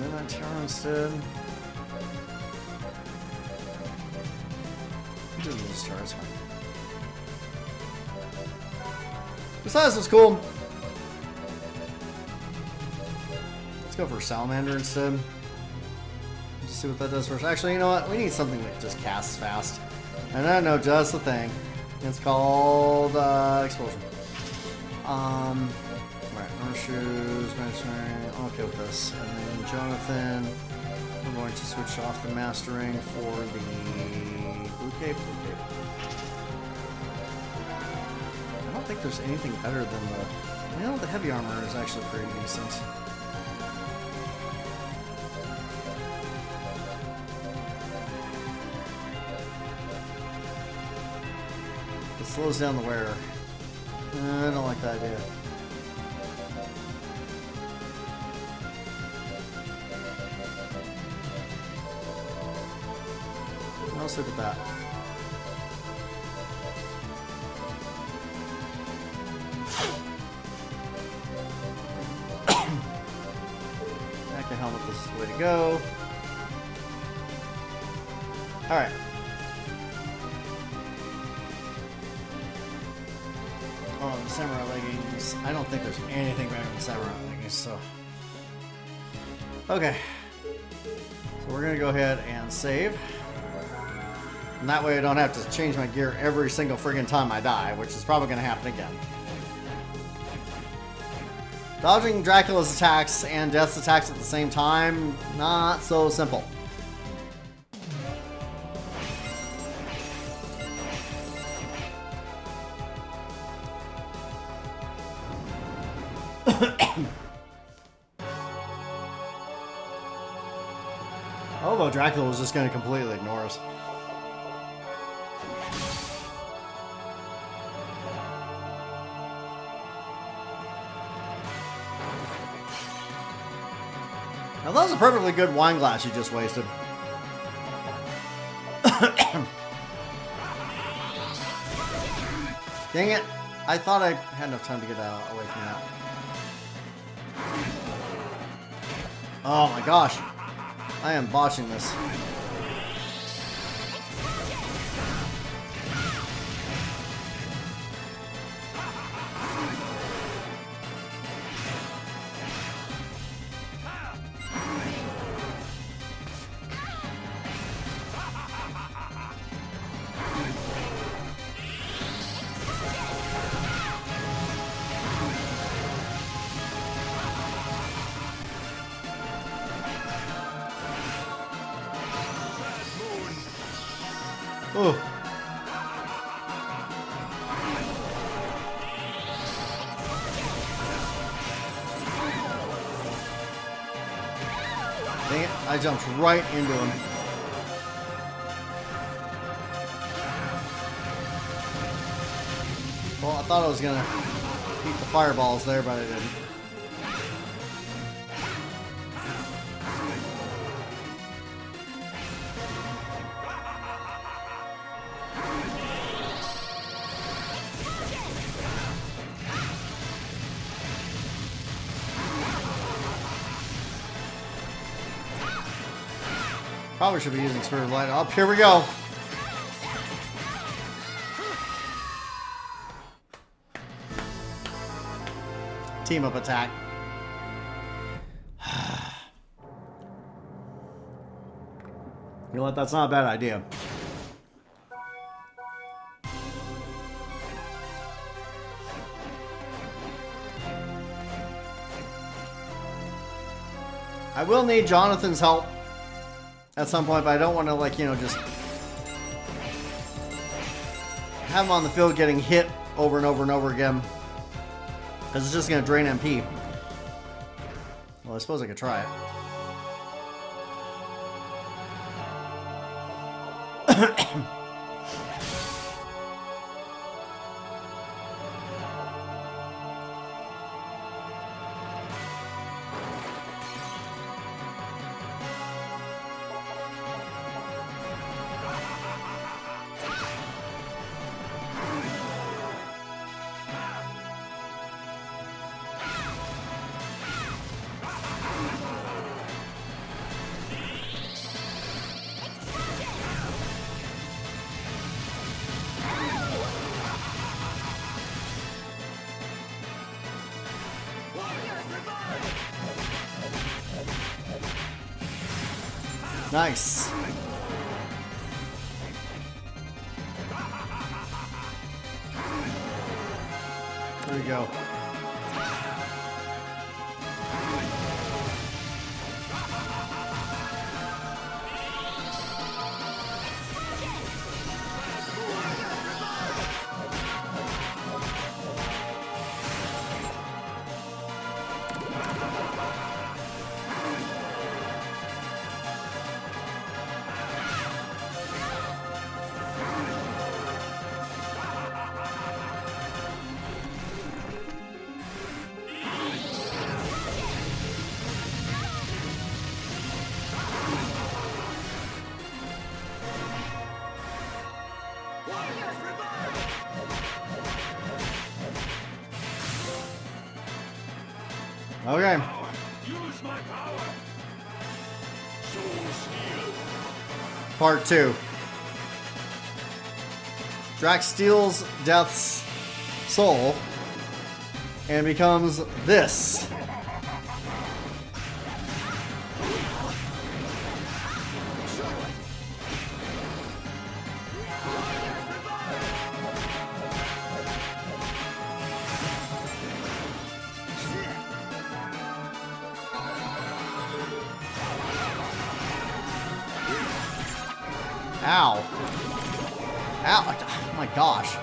Midnight Tower instead. Do the stars, fine. Besides, it's cool. Let's go for Salamander instead. Just see what that does first. Actually, you know what? We need something that just casts fast. And I know just the thing. It's called Explosion. Right, armor shoes, mercenary. I'm okay with this. And then Jonathan, we're going to switch off the mastering for the blue cape. I don't think there's anything better than the. You know, the heavy armor is actually pretty decent. It slows down the wearer. I don't like that idea. Let's look at that. Back to helmet, this is the way to go. Alright. Oh, the samurai leggings. I don't think there's anything better than samurai leggings, so Okay. So we're gonna go ahead and save. And that way I don't have to change my gear every single friggin' time I die, which is probably gonna happen again. Dodging Dracula's attacks and Death's attacks at the same time, not so simple. Although Dracula was just going to completely ignore us. Now that was a perfectly good wine glass you just wasted. Dang it. I thought I had enough time to get away from that. Oh my gosh. I am botching this. Oh. Dang it, I jumped right into him. Well, I thought I was gonna beat the fireballs there, but I didn't. Probably should be using Spirit of Light up. Here we go. Team up attack. You know what? That's not a bad idea. I will need Jonathan's help at some point, but I don't want to, like, you know, just have him on the field getting hit over and over and over again, because it's just going to drain MP. Well, I suppose I could try it. Nice. There we go. Okay. Use my power. Soul steal. Part 2. Drax steals Death's soul and becomes this. Ow. Ow. Oh my gosh.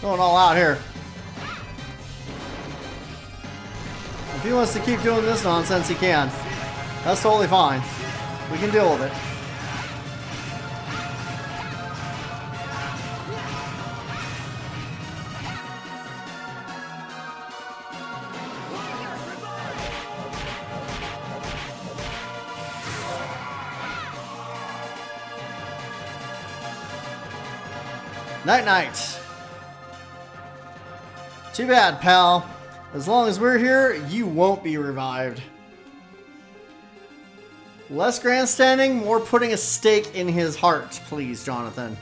Going all out here. If he wants to keep doing this nonsense, he can. That's totally fine. We can deal with it. Night night. Too bad, pal. As long as we're here, you won't be revived. Less grandstanding, more putting a stake in his heart, please, Jonathan.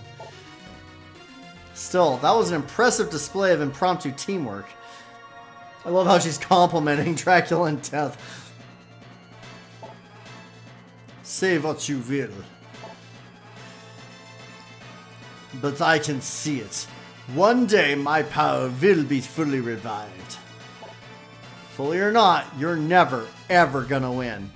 Still, that was an impressive display of impromptu teamwork. I love how she's complimenting Dracula and Death. Say what you will. But I can see it. One day my power will be fully revived. Fully or not, you're never, ever gonna win.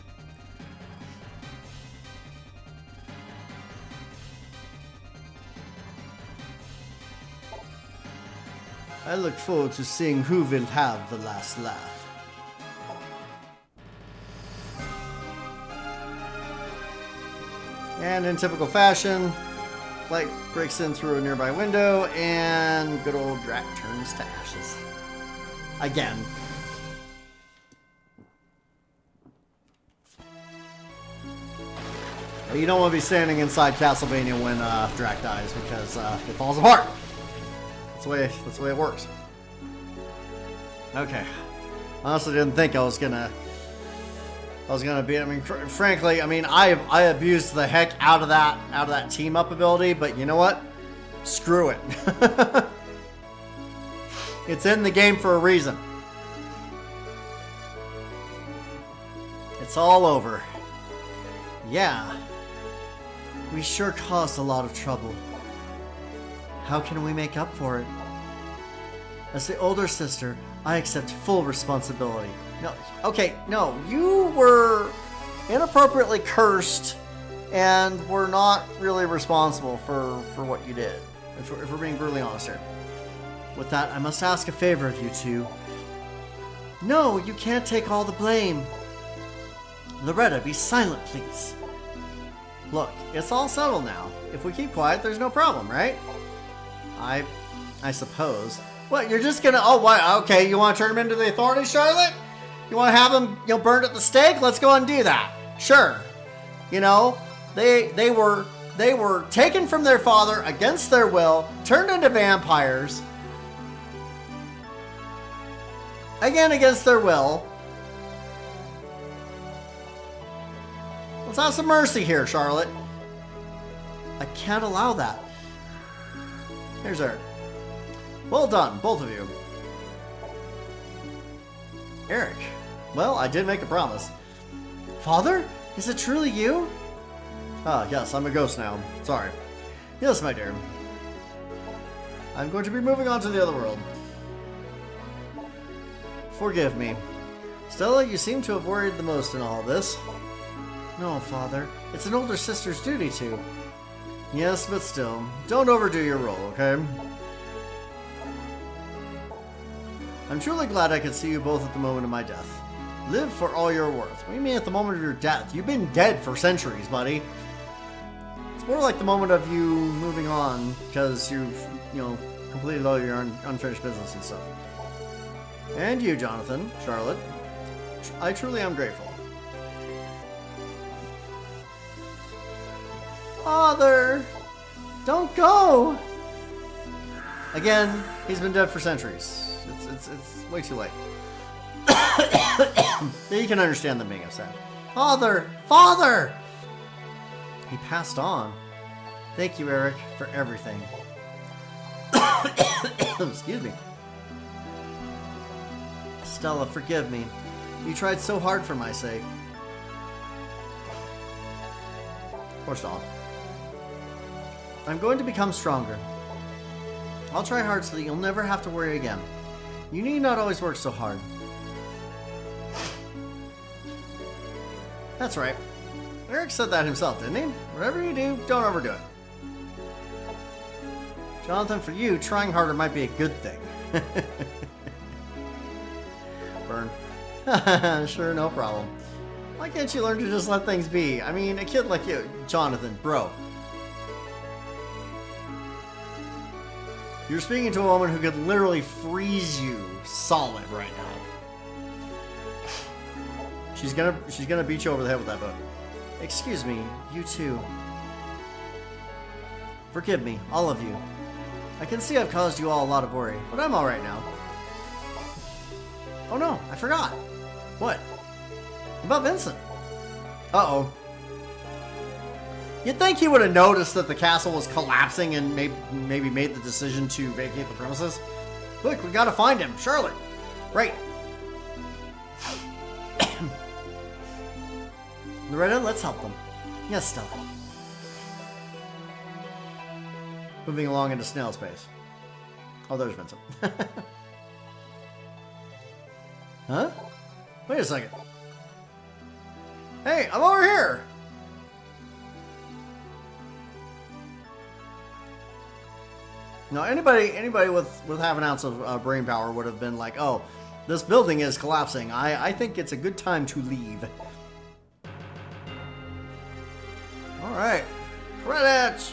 I look forward to seeing who will have the last laugh. And in typical fashion, light breaks in through a nearby window, and good old Drac turns to ashes. Again. You don't want to be standing inside Castlevania when Drac dies, because it falls apart. That's the way it works. Okay. Honestly, didn't think I was gonna beat. I mean, frankly, I mean, I abused the heck out of that team up ability, but you know what? Screw it. It's in the game for a reason. It's all over. Yeah. We sure caused a lot of trouble. How can we make up for it? As the older sister, I accept full responsibility. No, okay, no, you were inappropriately cursed and were not really responsible for what you did, if we're being brutally honest here. With that, I must ask a favor of you two. No, you can't take all the blame. Loretta, be silent, please. Look, it's all settled now. If we keep quiet, there's no problem, right? I suppose. What, you're just gonna... Oh, what? Okay, you want to turn him into the authorities, Charlotte? You want to have him, burned at the stake? Let's go and do that. Sure. You know, they were taken from their father against their will, turned into vampires. Again, against their will. Let's have some mercy here, Charlotte. I can't allow that. Here's Eric. Well done, both of you. Eric. Well, I did make a promise. Father? Is it truly you? Ah, yes, I'm a ghost now. Sorry. Yes, my dear. I'm going to be moving on to the other world. Forgive me. Stella, you seem to have worried the most in all this. No, Father. It's an older sister's duty to. Yes, but still. Don't overdo your role, okay? I'm truly glad I could see you both at the moment of my death. Live for all you're worth. What do you mean at the moment of your death? You've been dead for centuries, buddy. It's more like the moment of you moving on because you've, completed all your unfinished business and stuff. And you, Jonathan, Charlotte. I truly am grateful. Father! Don't go! Again, he's been dead for centuries. It's way too late. You can understand them being upset. Father! Father! He passed on. Thank you, Eric, for everything. Excuse me. Stella, forgive me. You tried so hard for my sake. Poor Stella. I'm going to become stronger. I'll try hard so that you'll never have to worry again. You need not always work so hard. That's right. Eric said that himself, didn't he? Whatever you do, don't overdo it. Jonathan, for you, trying harder might be a good thing. Burn. Sure, no problem. Why can't you learn to just let things be? I mean, a kid like you, Jonathan, bro. You're speaking to a woman who could literally freeze you solid right now. She's gonna beat you over the head with that book. Excuse me, you too. Forgive me, all of you. I can see I've caused you all a lot of worry, but I'm alright now. Oh no, I forgot. What? About Vincent. Uh-oh. You'd think he would have noticed that the castle was collapsing and maybe made the decision to vacate the premises. Look, we gotta find him. Charlotte. Right. Loretta, let's help them. Yes, Stella. Moving along into snail space. Oh, there's Vincent. Huh? Wait a second. Hey, I'm over here! Now, anybody with half an ounce of brain power would have been like, oh, this building is collapsing. I think it's a good time to leave. Alright. Credits!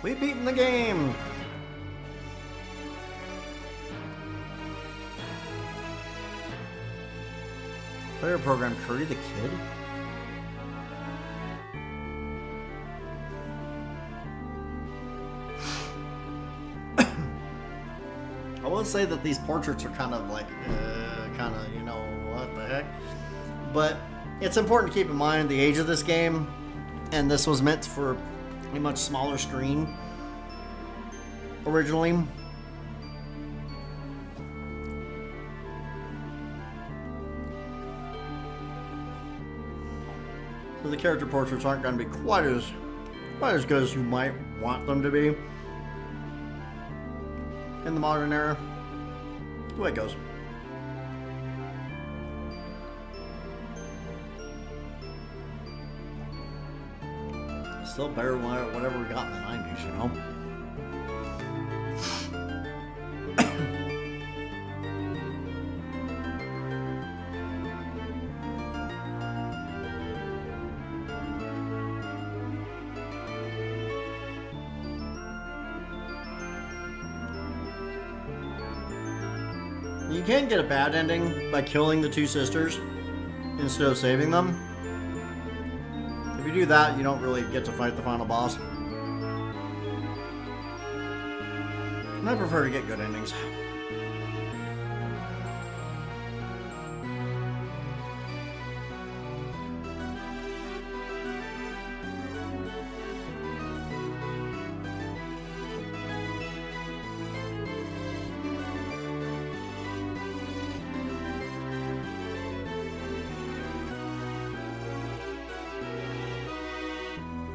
We've beaten the game! Player program Curry the Kid? I will say that these portraits are kind of like, you know, what the heck? But it's important to keep in mind the age of this game, and this was meant for a much smaller screen originally. So the character portraits aren't going to be quite as good as you might want them to be in the modern era. That's the way it goes. Still better than whatever we got in the 90s, you know? You can get a bad ending by killing the two sisters instead of saving them. If you do that, you don't really get to fight the final boss. And I prefer to get good endings.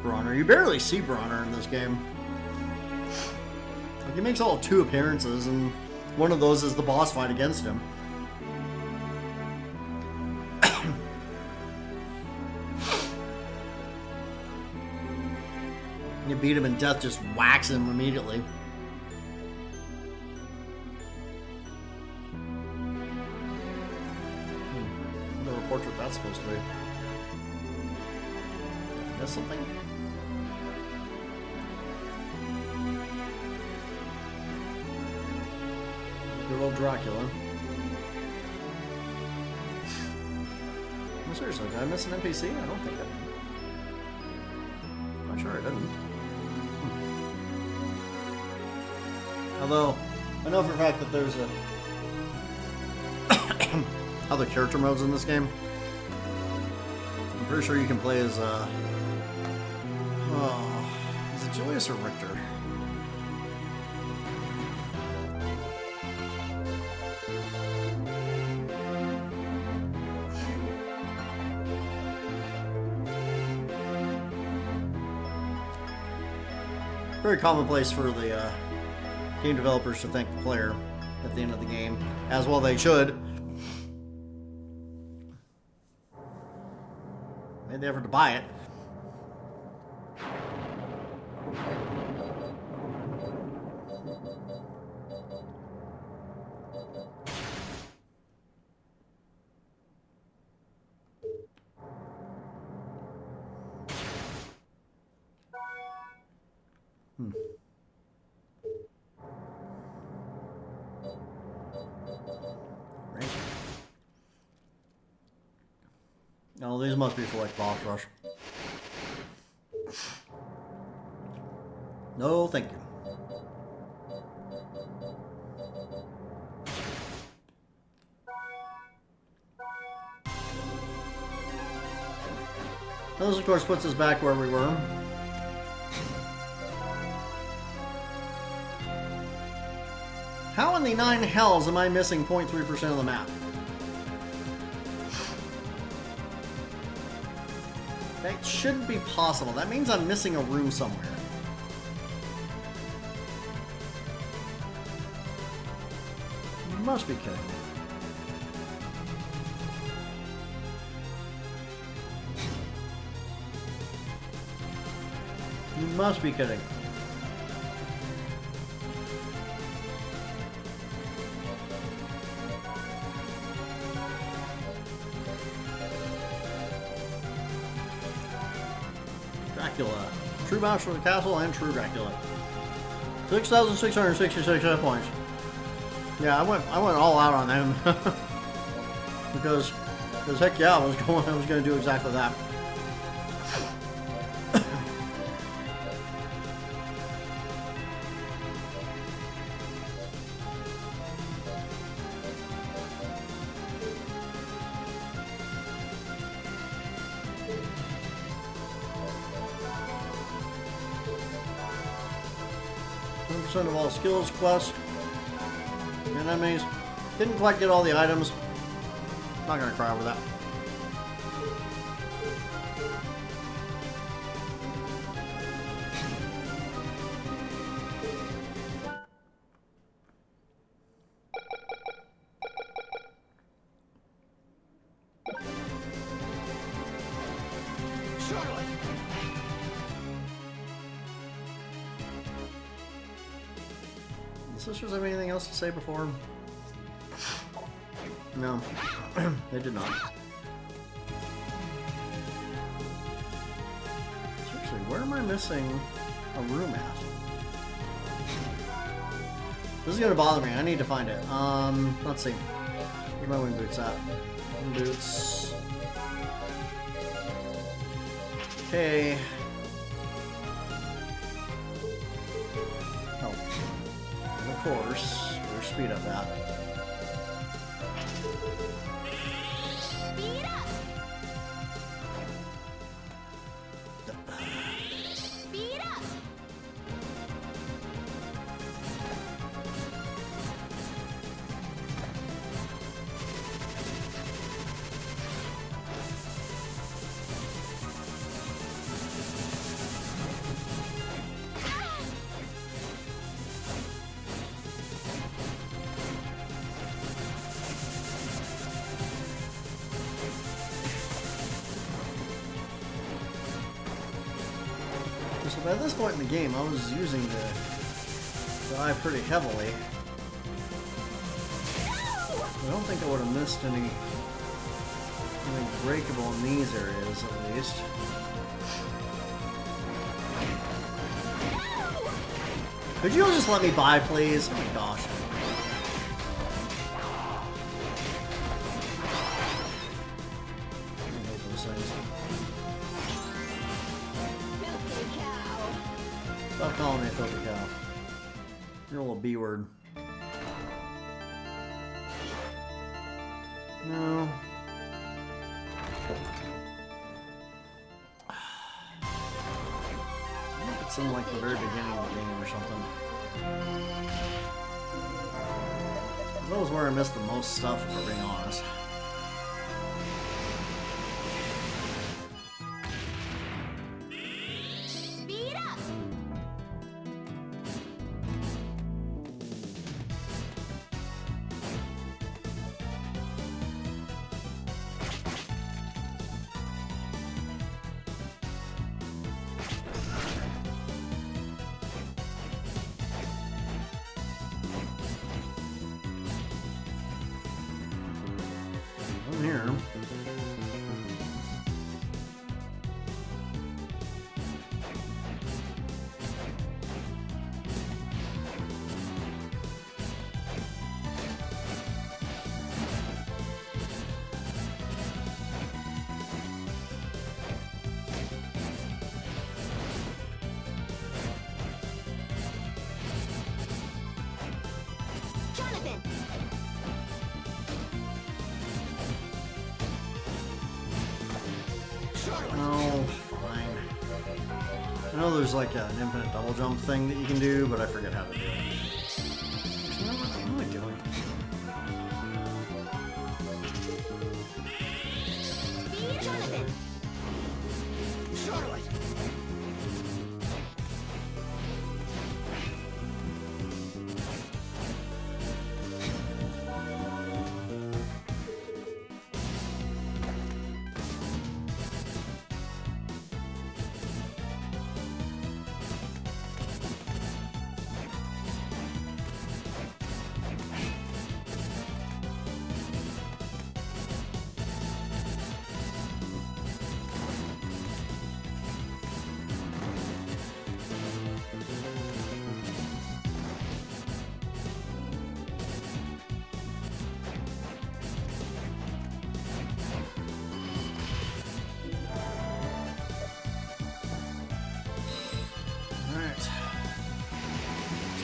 Bronner. You barely see Bronner in this game. Like, he makes all 2 appearances, and one of those is the boss fight against him. You beat him and death just whacks him immediately. Whatever portrait that's supposed to be. Miss something? Good old Dracula. seriously, did I miss an NPC? I don't think I did. I'm sure I didn't. Although, I know for a fact that there's other character modes in this game. I'm pretty sure you can play as, is it Julius or Richter? Very commonplace for the game developers to thank the player at the end of the game, as well they should. Made the effort to buy it. Right. No, these must be for like boss rush. No, thank you. This, of course, puts us back where we were. How in the nine hells am I missing 0.3% of the map? That shouldn't be possible. That means I'm missing a room somewhere. You must be kidding me. You must be kidding. Dracula. True Master of the Castle and True Dracula. 6,666 hit points. Yeah, I went all out on them. because heck yeah, I was gonna do exactly that. Of all skills, quests, and enemies. Didn't quite get all the items. Not gonna cry over that. Charlotte! The sisters have anything else to say before? No, they did not. Seriously, where am I missing a room at? This is gonna bother me. I need to find it. Let's see. Where's my wing boots at? Wing boots. Okay. Oh. And of course, where's speed up at? Speed up! Speed up! So by this point in the game, I was using the eye pretty heavily. I don't think I would have missed anything breakable in these areas, at least. Could you just let me by, please? Oh my gosh. Stop calling me a filthy cow. You're a little B word. No. It's in like the very beginning of the game or something. That was where I missed the most stuff, if we're being honest. Speed up! I'm here. Jonathan! Oh, fine. I know there's like an infinite double jump thing that you can do, but I forget how to do it. What am I doing? Speed Jonathan! Charlotte!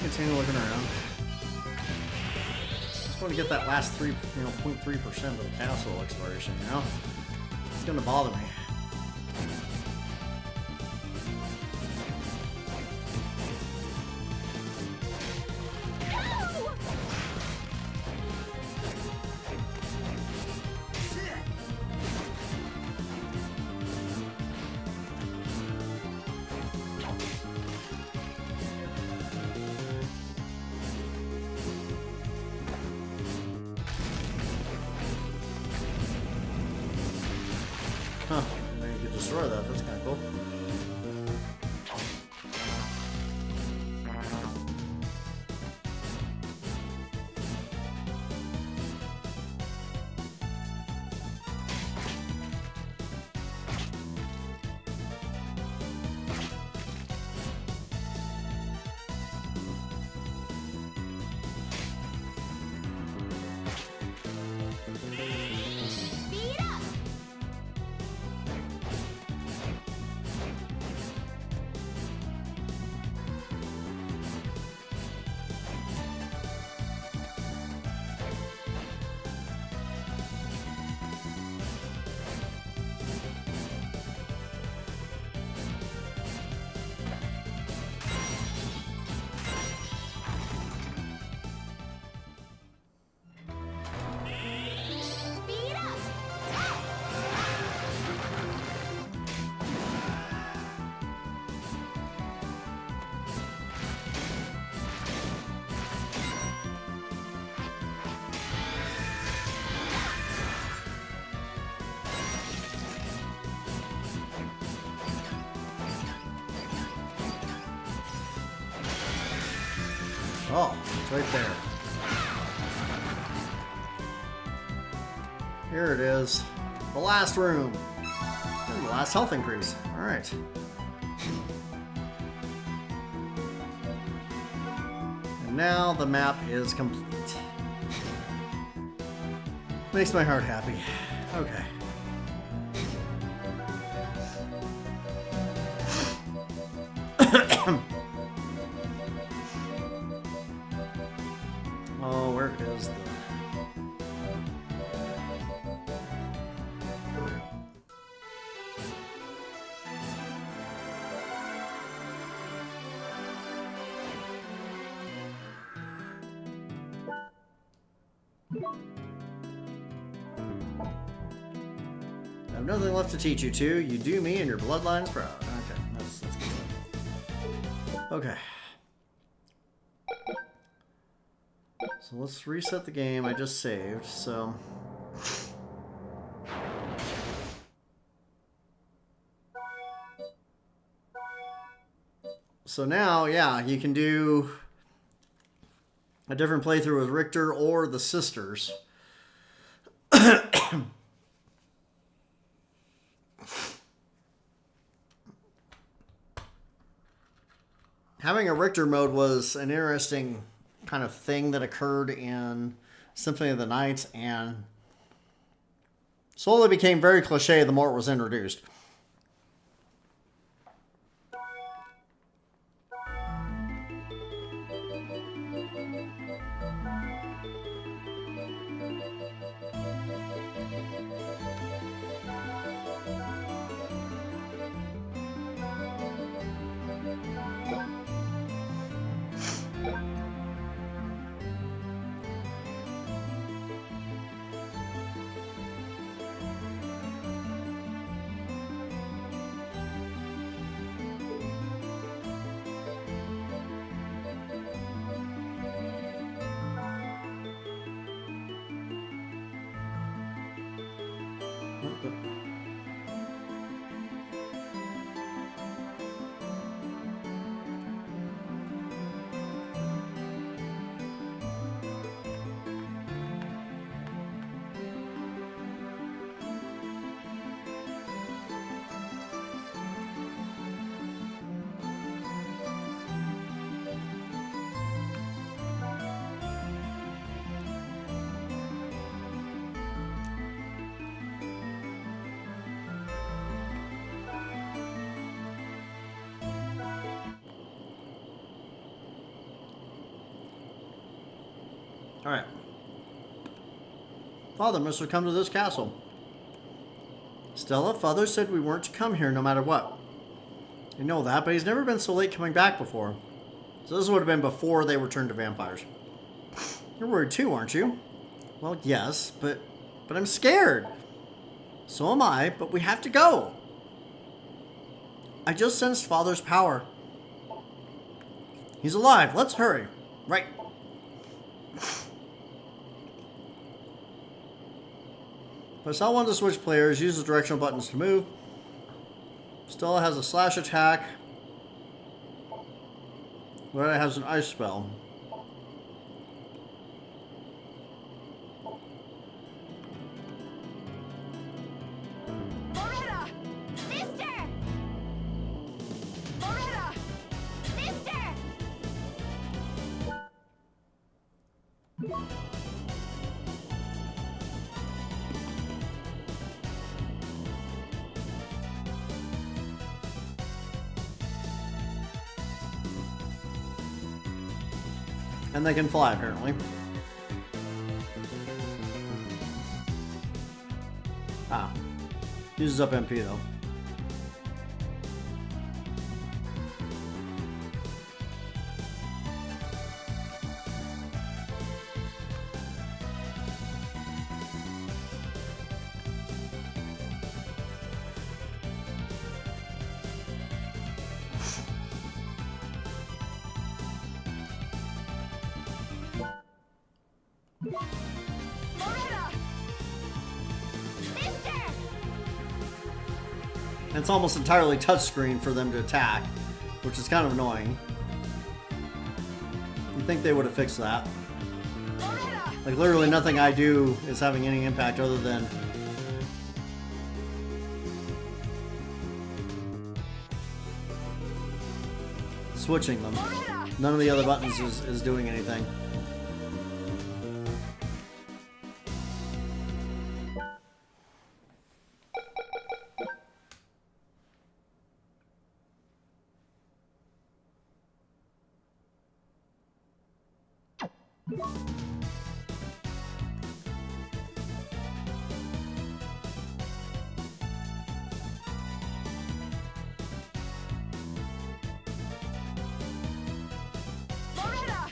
Continue looking around. Just want to get that last 0.3% of the castle exploration, you know? It's gonna bother me. Huh, maybe you could destroy that. That's kind of cool. Speed up! Speed up! Oh, it's right there. Here it is. The last room. And the last health increase. Alright. And now the map is complete. Makes my heart happy. Okay. have nothing left to teach you two. You do me and your bloodline's proud. Okay, that's good. Okay. So let's reset the game. I just saved, so... So now, yeah, you can do a different playthrough with Richter or the sisters. Having a Richter mode was an interesting kind of thing that occurred in Symphony of the Night and slowly became very cliche the more it was introduced. All right. Father must have come to this castle. Stella, Father said we weren't to come here no matter what. You know that, but he's never been so late coming back before. So this would have been before they were turned to vampires. You're worried too, aren't you? Well, yes, but I'm scared. So am I, but we have to go. I just sensed Father's power. He's alive. Let's hurry. Right. Press L1 to switch players. Use the directional buttons to move. Stella has a slash attack. Loretta has an ice spell. Loretta! Sister! Loretta! Sister! And they can fly, apparently. Ah. Uses up MP, though. Loretta! Sister! And it's almost entirely touchscreen for them to attack, which is kind of annoying. You'd think they would have fixed that. Loretta! Like, literally nothing I do is having any impact other than... switching them. None of the other buttons is doing anything. Loretta!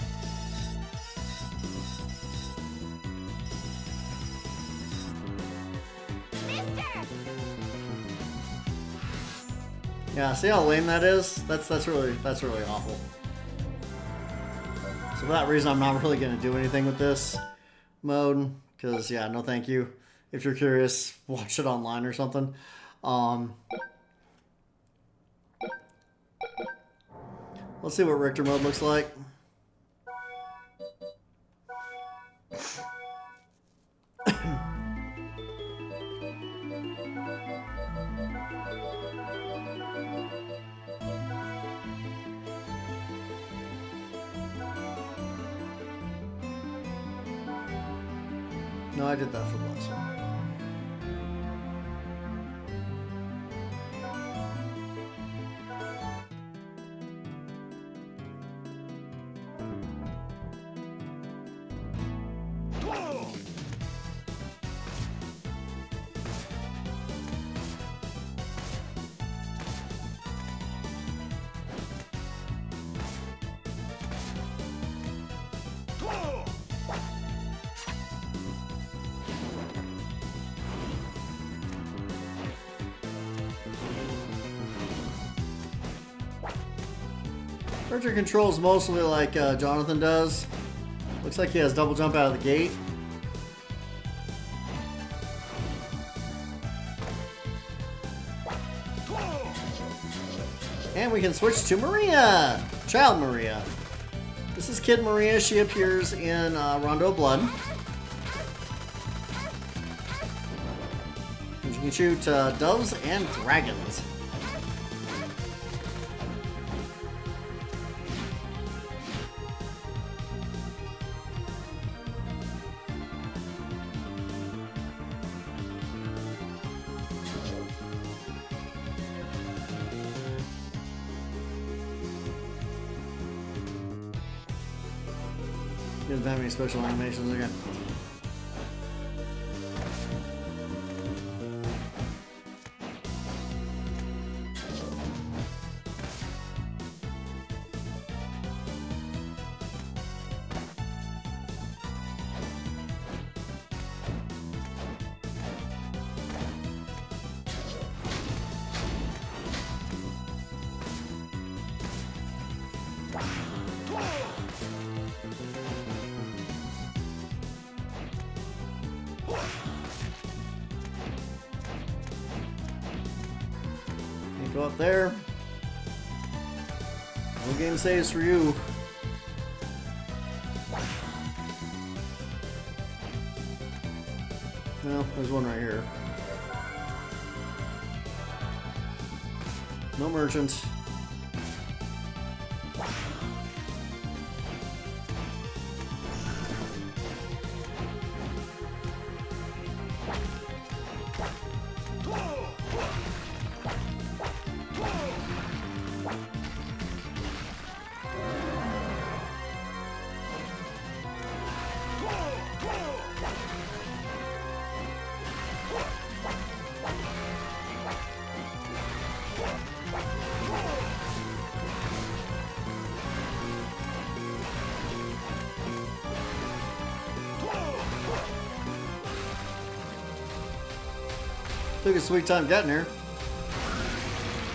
Sister! Yeah, see how lame that is? That's really awful. So for that reason, I'm not really gonna do anything with this mode, because yeah, no thank you. If you're curious, watch it online or something. Let's see what Richter mode looks like. No, I did that for the last one. Richter controls mostly like Jonathan does. Looks like he has double jump out of the gate. And we can switch to Maria! Child Maria. This is Kid Maria. She appears in Rondo of Blood. And you can shoot doves and dragons. He doesn't have any special animations again. Go up there. No game saves for you. Well, there's one right here. No merchant. Took a sweet time getting here.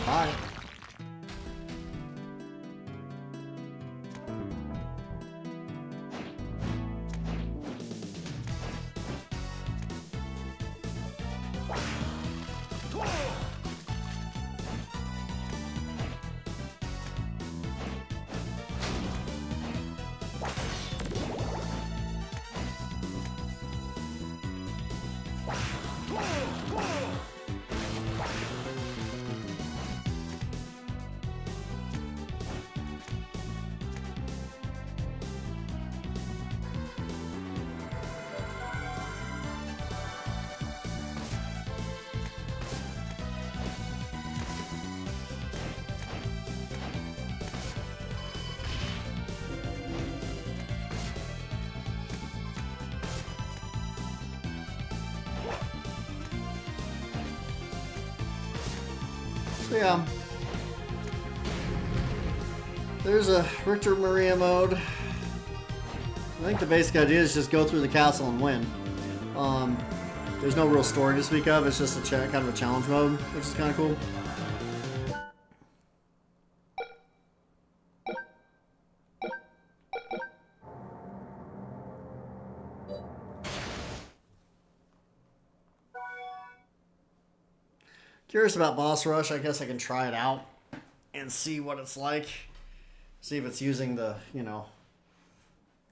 Bye. So yeah, there's a Richter Maria mode. I think the basic idea is just go through the castle and win. There's no real story to speak of. It's just a kind of a challenge mode, which is kind of cool. Curious about Boss Rush. I guess I can try it out and see what it's like. See if it's using the, you know,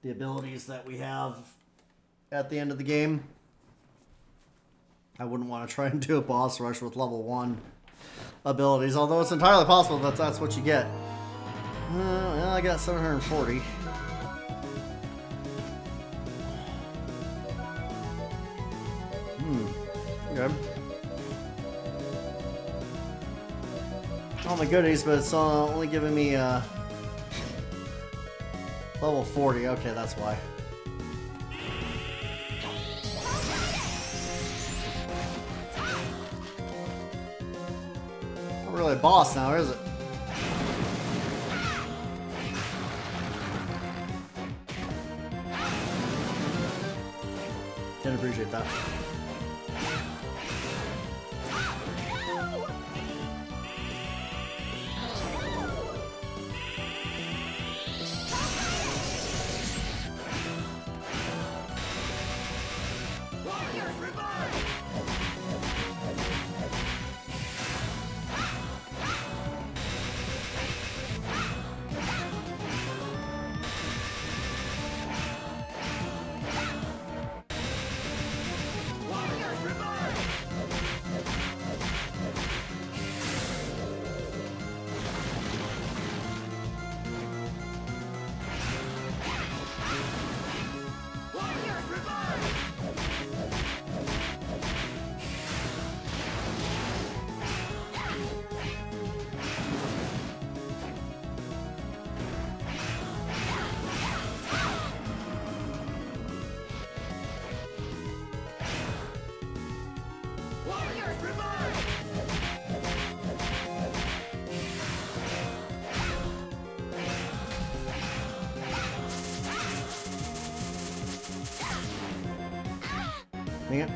the abilities that we have at the end of the game. I wouldn't want to try and do a Boss Rush with level 1 abilities, although it's entirely possible that that's what you get. Well, I got 740. Okay. All my goodies, but it's only giving me level 40. Okay, that's why. Not really a boss now, is it? Didn't appreciate that. Dang it.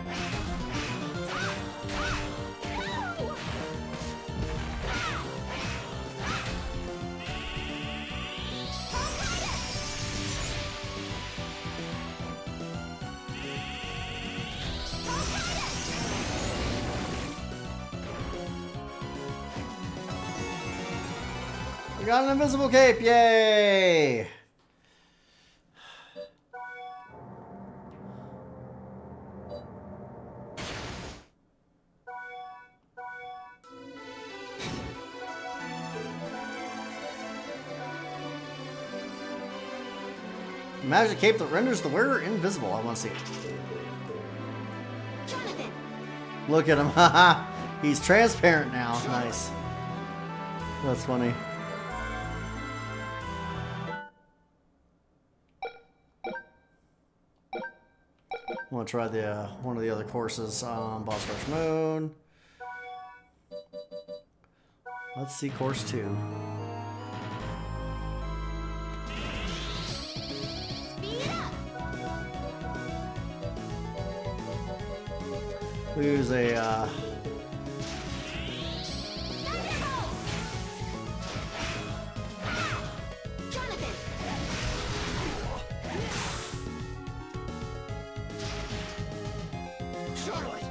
We got an invisible cape, yay! Magic cape that renders the wearer invisible. I want to see it. Jonathan! Look at him, haha! He's transparent now. Nice. That's funny. I want to try the one of the other courses on Boss Rush Mode. Let's see course 2. Speed it up! Lose a Jonathan! Charlotte!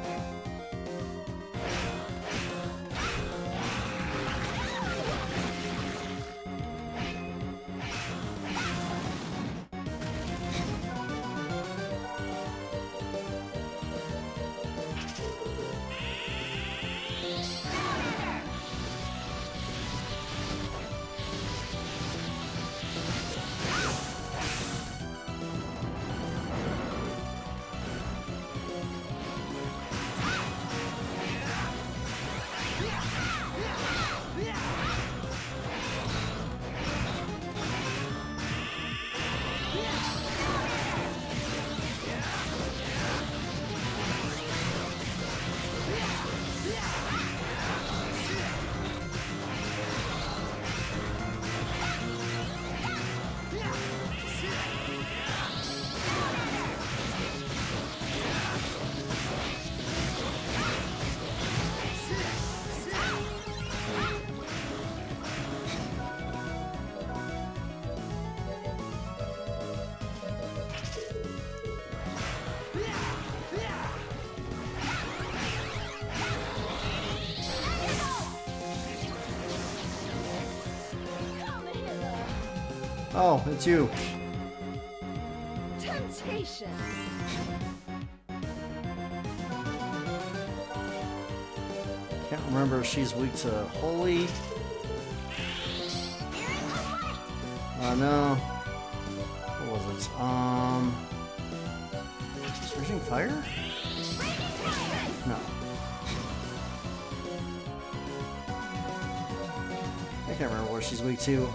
Oh, it's you. Temptation. Can't remember if she's weak to holy. No. What was it? Surging fire? No. I can't remember what she's weak to.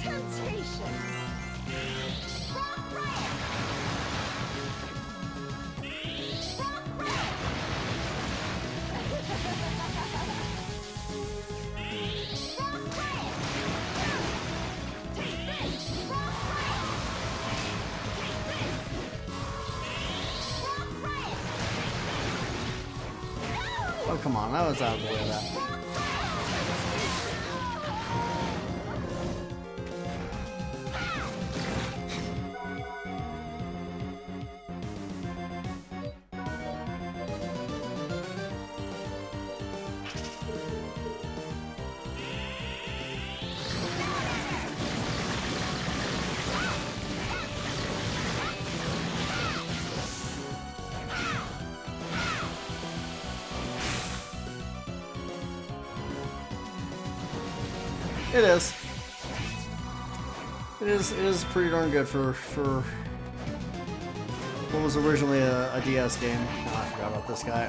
Temptation. Oh, come on. I was out of the way of that. It is. It is pretty darn good for what was originally a DS game. Oh, I forgot about this guy.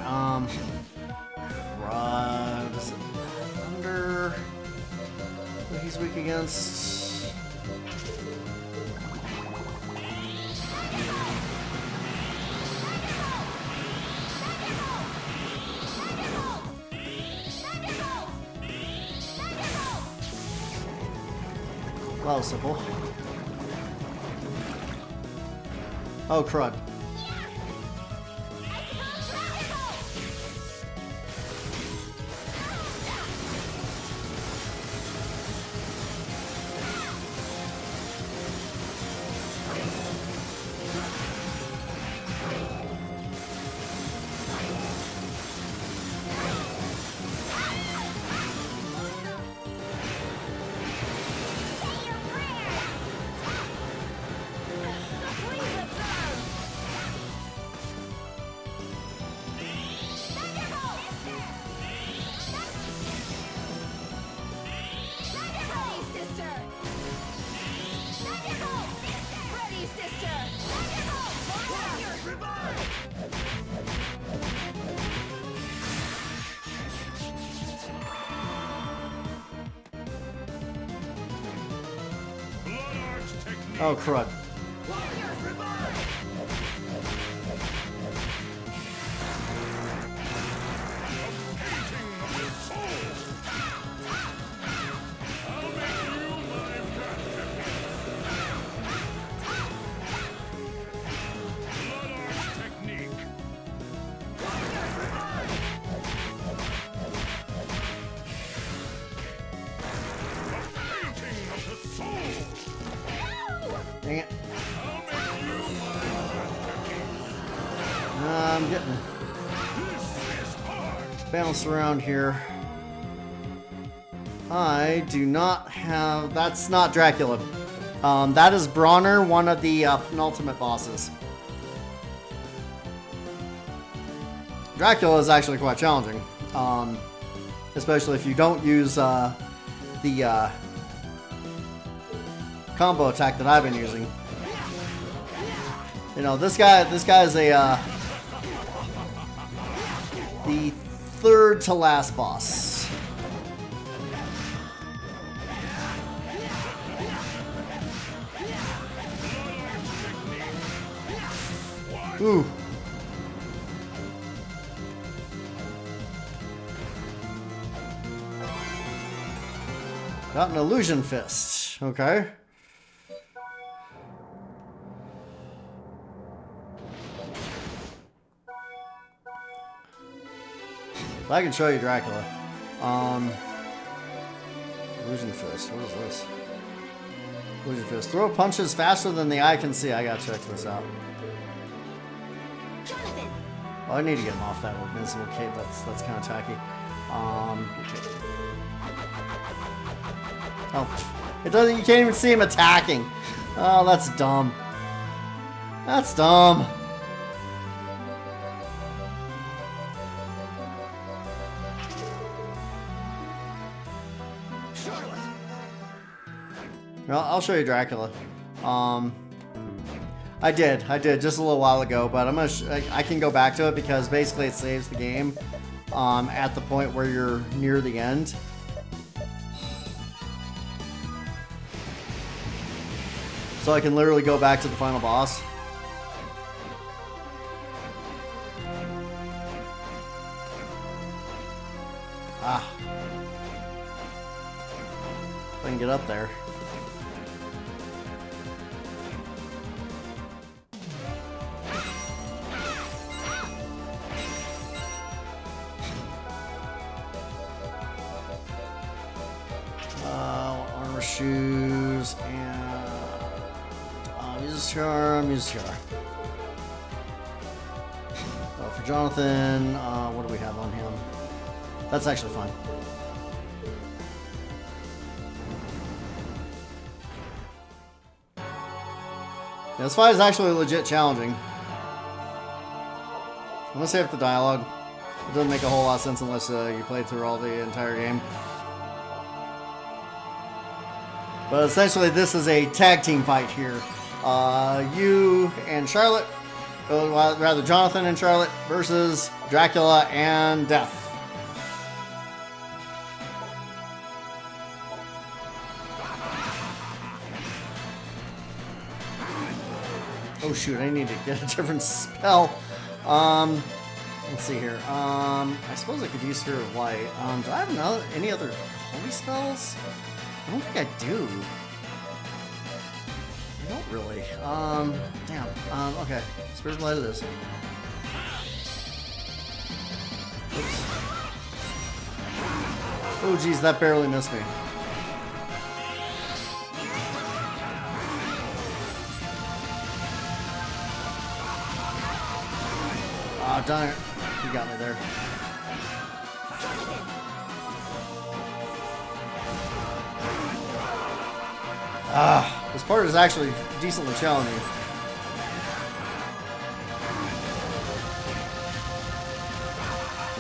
What is it? Thunder. What he's weak against? That was simple. Oh, crud. Oh, crud. Dang it. I'm getting bounced around here. I do not have... That's not Dracula. That is Bronner, one of the penultimate bosses. Dracula is actually quite challenging. Especially if you don't use the combo attack that I've been using. You know, this guy is a the third to last boss. Ooh. Got an illusion fist. Okay. I can show you Dracula. Illusion Fist. What is this? Illusion Fist. Throw punches faster than the eye can see. I gotta check this out. Jonathan. Oh, I need to get him off that invincible cape. That's kind of tacky. Okay. Oh, it doesn't. You can't even see him attacking. Oh, that's dumb. That's dumb. Well, I'll show you Dracula. I did just a little while ago, but I'm gonna. I can go back to it because basically it saves the game at the point where you're near the end. So I can literally go back to the final boss. Ah. If I can get up there. Armor shoes and Music Charm. For Jonathan, what do we have on him? That's actually fine. Yeah, this fight is actually legit challenging. I'm gonna save the dialogue. It doesn't make a whole lot of sense unless you play through all the entire game. But essentially, this is a tag team fight here. You and Charlotte, well, rather Jonathan and Charlotte versus Dracula and Death. Oh shoot, I need to get a different spell. Let's see here. I suppose I could use Sphere of Light. Do I have any other holy spells? I don't think I do. I don't really. Damn. Okay. Sphere of Light it is. Oops. Oh geez, that barely missed me. Ah, darn it. You got me there. This part is actually decently challenging. It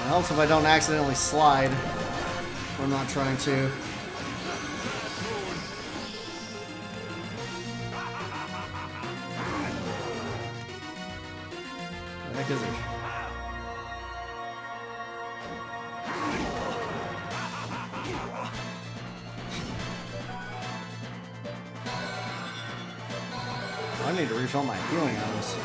helps if I don't accidentally slide when I'm not trying to. Where the heck is he? I need to refill my healing items.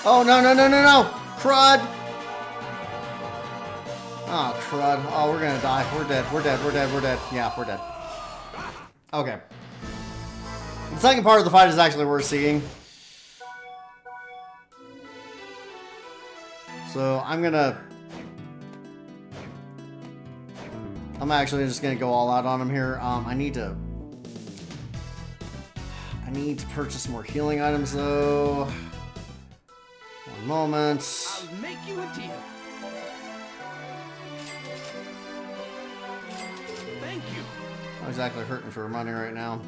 Oh, no, no, no, no, no! Crud! Oh, crud. Oh, we're gonna die. We're dead. We're dead. We're dead. We're dead. Yeah, we're dead. Okay. The second part of the fight is actually worth seeing. So, I'm actually just gonna go all out on him here. I need to purchase more healing items, though. One moment. I'll make you a deal. Thank you. Not exactly hurting for money right now.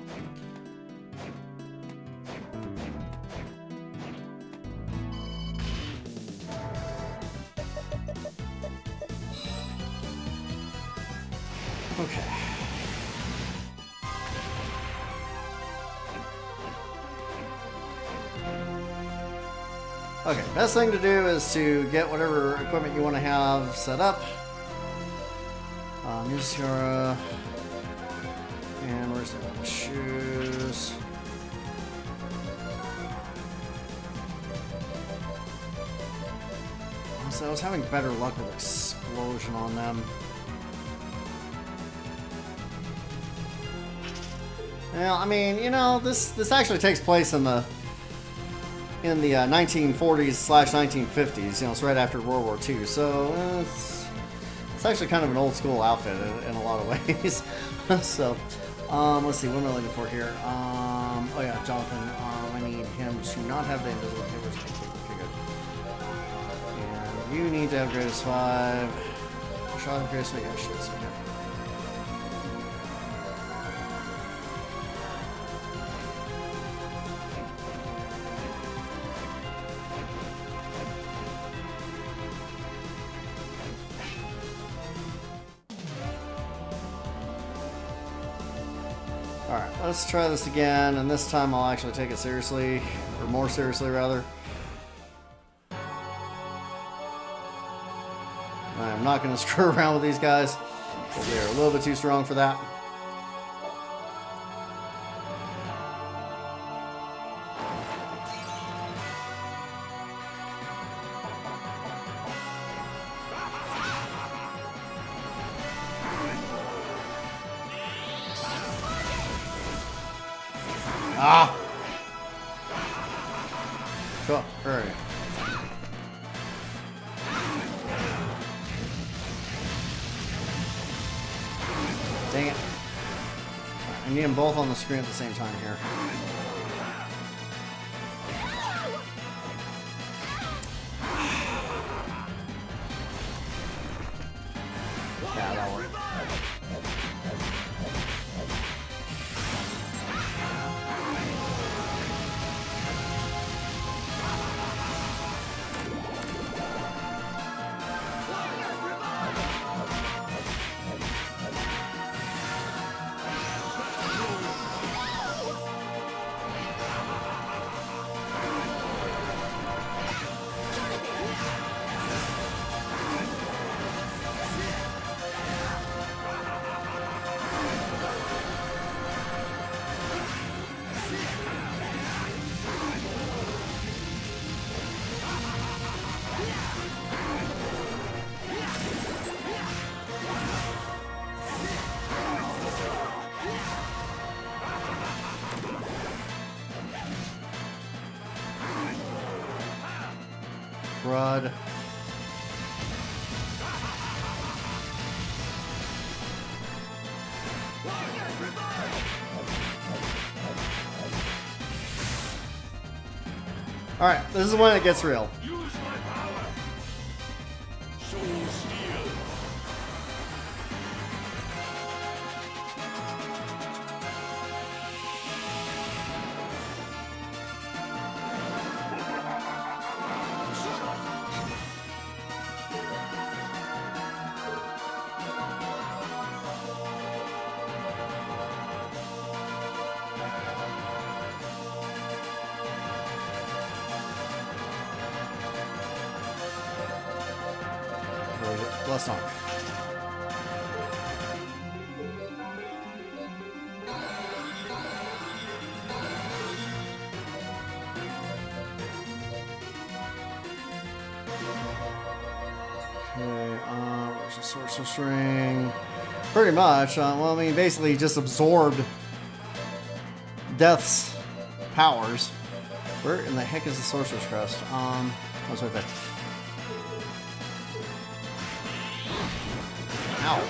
Okay. Okay, best thing to do is to get whatever equipment you want to have set up. Music And where's the shoes? So I was having better luck with explosion on them. Well, I mean, you know, this actually takes place in the 1940s/1950s. You know, it's right after World War II. So it's actually kind of an old school outfit in a lot of ways. So let's see, what am I looking for here? Oh yeah, Jonathan. I need him to not have the invisible papers. Okay, good. And you need to have greatest 5. Shot of greatest 5. Yeah, shit. Okay. Alright, let's try this again, and this time I'll actually take it seriously, or more seriously rather. I'm not going to screw around with these guys, because they're a little bit too strong for that. Ah! Cool. Hurry. Dang it. I need them both on the screen at the same time here. Yeah, that worked. Crud. Alright, this is when it gets real. Use my power. Soul Steel. Bless on. Okay, where's the Sorceress Ring? Pretty much. Well, I mean, basically just absorbed Death's powers. Where in the heck is the Sorcerer's Crest? Oh, it's right there. Ow.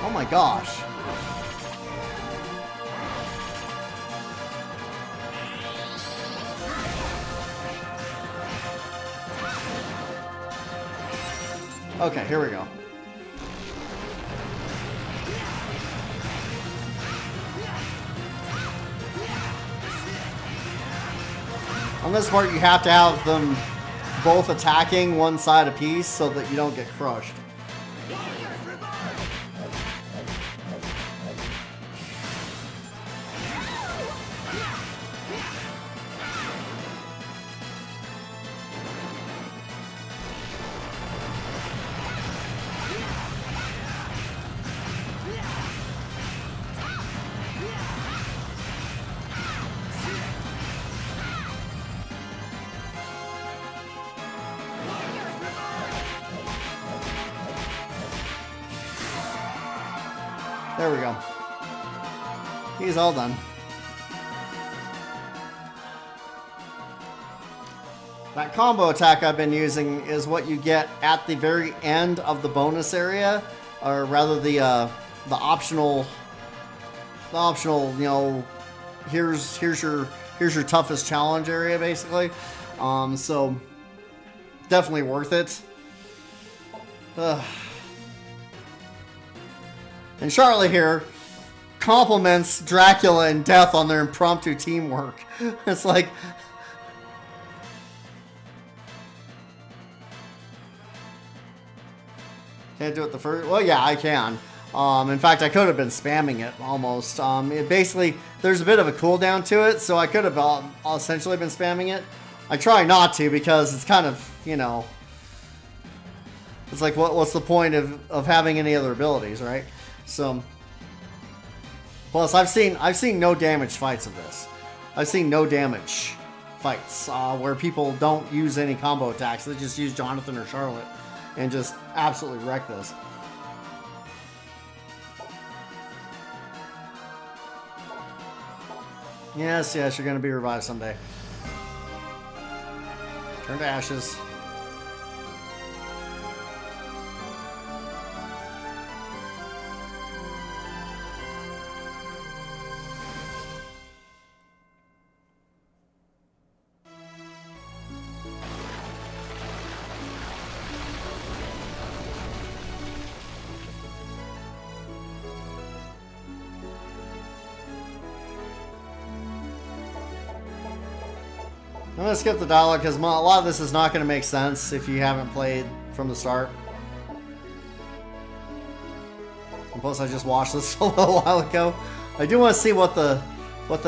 Oh my gosh. Okay, here we go. On this part, you have to have them both attacking one side apiece so that you don't get crushed. There we go. He's all done. That combo attack I've been using is what you get at the very end of the bonus area, or rather the optional, you know, here's your toughest challenge area basically. So definitely worth it. Ugh. And Charlotte here compliments Dracula and Death on their impromptu teamwork. It's like... Can't do it the first... Well, yeah, I can. In fact, I could have been spamming it, almost. It basically... There's a bit of a cooldown to it, so I could have essentially been spamming it. I try not to, because it's kind of, you know... It's like, what's the point of having any other abilities, right? So, plus I've seen no damage fights of this. I've seen no damage fights where people don't use any combo attacks. They just use Jonathan or Charlotte and just absolutely wreck this. Yes, yes, you're gonna be revived someday. Turn to ashes. I'm going to skip the dialogue because a lot of this is not going to make sense if you haven't played from the start. And plus, I just watched this a little while ago. I do want to see what the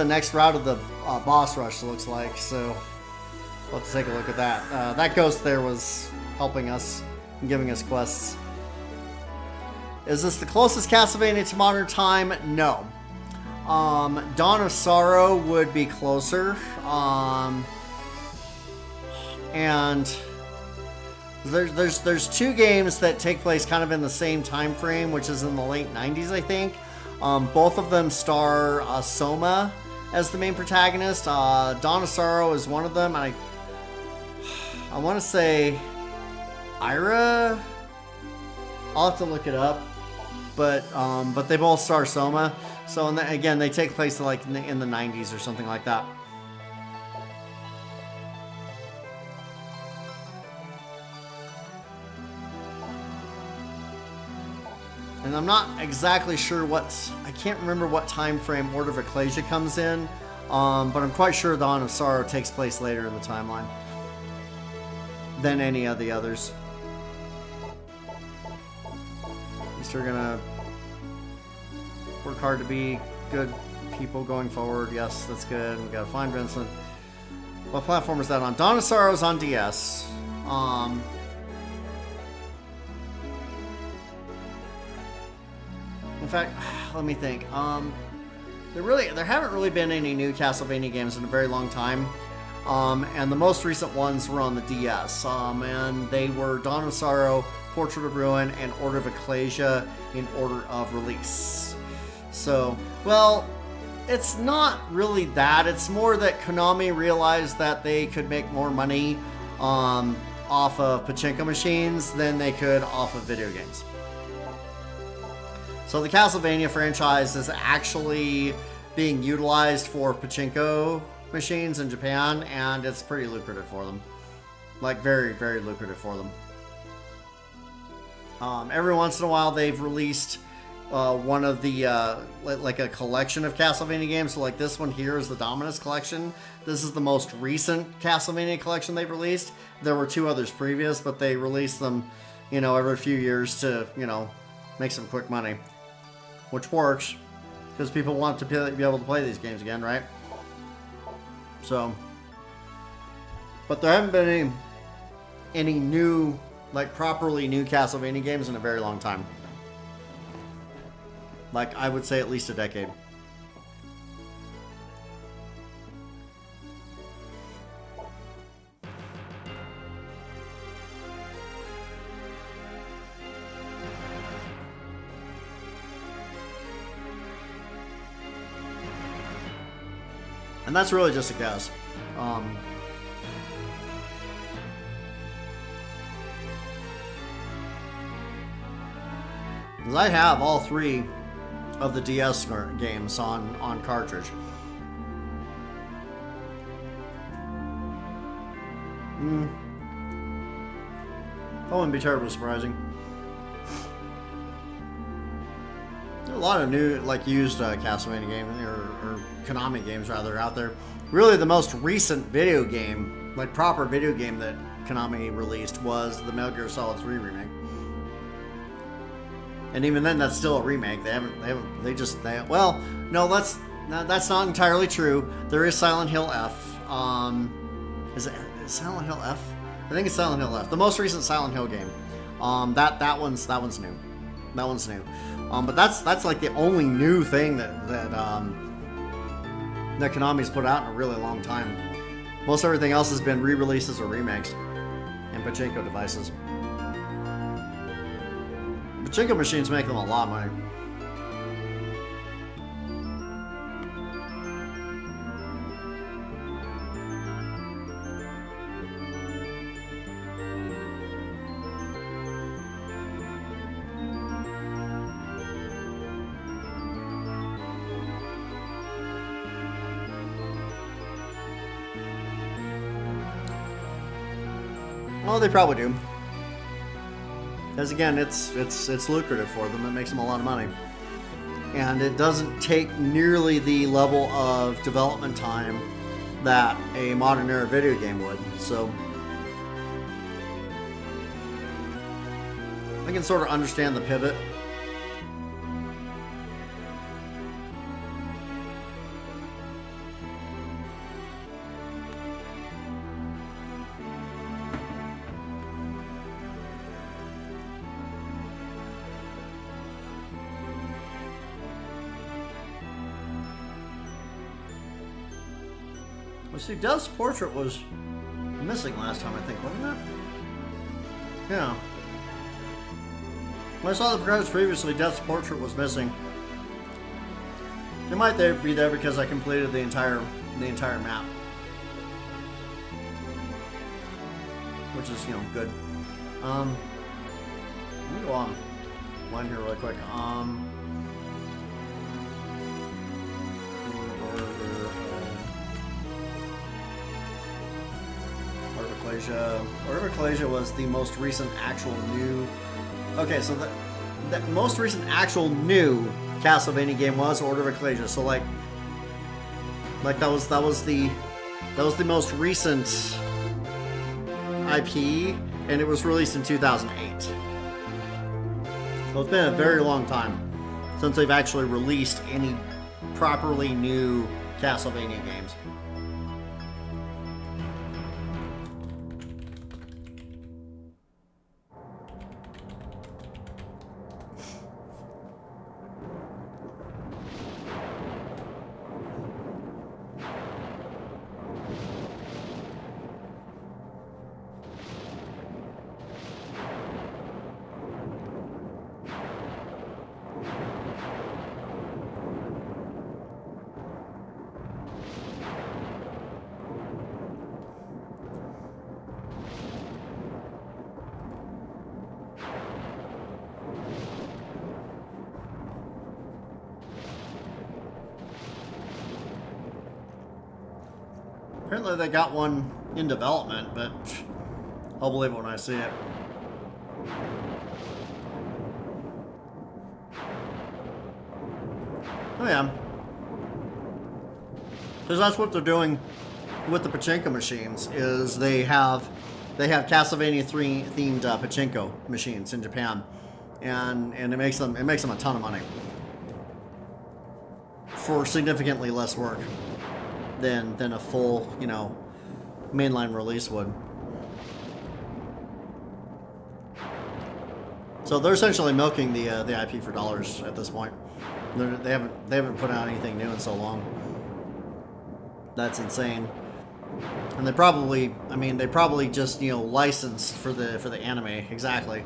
next route of the boss rush looks like, so we'll have to take a look at that. That ghost there was helping us and giving us quests. Is this the closest Castlevania to modern time? No. Dawn of Sorrow would be closer. And there's two games that take place kind of in the same time frame, which is in the late 90s, I think. Both of them star Soma as the main protagonist. Dawn of Sorrow is one of them, and I want to say Ira. I'll have to look it up, but they both star Soma. So again, they take place like in the 90s or something like that. And I'm not exactly sure I can't remember what time frame Order of Ecclesia comes in, but I'm quite sure Dawn of Sorrow takes place later in the timeline than any of the others. At least we're gonna work hard to be good people going forward. Yes, that's good. We gotta find Vincent. What platform is that on? Dawn of Sorrow is on DS. In fact, let me think. There haven't really been any new Castlevania games in a very long time, and the most recent ones were on the DS, and they were Dawn of Sorrow, Portrait of Ruin, and Order of Ecclesia in order of release. So, well, it's not really that. It's more that Konami realized that they could make more money off of pachinko machines than they could off of video games. So the Castlevania franchise is actually being utilized for pachinko machines in Japan, and it's pretty lucrative for them. Like, very, very lucrative for them. Every once in a while, they've released one of the like a collection of Castlevania games. So like this one here is the Dominus collection. This is the most recent Castlevania collection they've released. There were 2 others previous, but they released them, you know, every few years to, you know, make some quick money, which works because people want to be able to play these games again, right? So, but there haven't been any new, like properly new Castlevania games in a very long time. Like, I would say at least a decade. And that's really just a guess. 'Cause I have all 3 of the DS games on cartridge. That wouldn't be terribly surprising. There are a lot of new, like, used Castlevania games, or Konami games rather, out there. Really, the most recent video game, like proper video game that Konami released was the Metal Gear Solid 3 remake. And even then, that's still a remake. Well, no, that's not entirely true. There is Silent Hill F. Is Silent Hill F? I think it's Silent Hill F. The most recent Silent Hill game. That one's new. That one's new. But that's like the only new thing that Konami's put out in a really long time. Most everything else has been re-releases or remakes, and pachinko devices. Pachinko machines make them a lot of money. Well, they probably do. Because again, it's lucrative for them. It makes them a lot of money. And it doesn't take nearly the level of development time that a modern era video game would. So I can sort of understand the pivot. Well, see, Death's portrait was missing last time, I think, wasn't it? Yeah. When I saw the credits previously, Death's portrait was missing. It might be there because I completed the entire map, which is, you know, good. Let me go on line here really quick. Order of Ecclesia was the most recent actual new. Okay, so the most recent actual new Castlevania game was Order of Ecclesia. So like that was the most recent IP, and it was released in 2008. So it's been a very long time since they've actually released any properly new Castlevania games. Apparently they got one in development, but I'll believe it when I see it. Oh yeah. Because that's what they're doing with the pachinko machines. Is they have Castlevania 3 themed pachinko machines in Japan, and it makes them a ton of money for significantly less work than a full, you know, mainline release would. So they're essentially milking the IP for dollars at this point. They haven't put out anything new in so long. That's insane. And they probably just, you know, licensed for the anime exactly.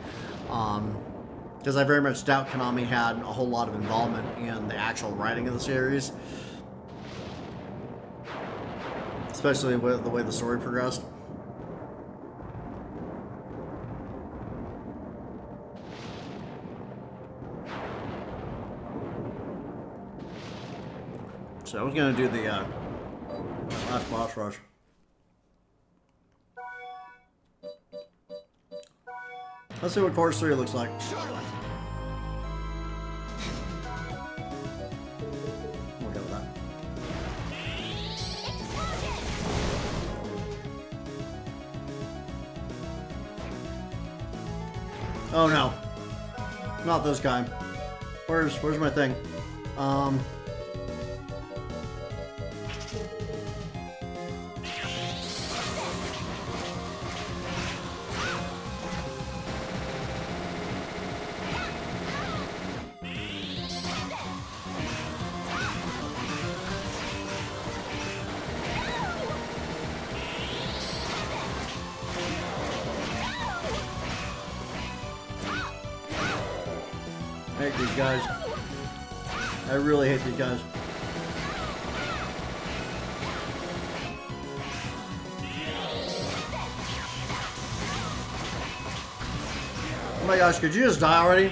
Because I very much doubt Konami had a whole lot of involvement in the actual writing of the series, especially with the way the story progressed. So I was gonna do the last boss rush. Let's see what course 3 looks like. We'll go with that. Oh no. Not this guy. Where's my thing? I hate these guys. I really hate these guys. Oh my gosh, could you just die already?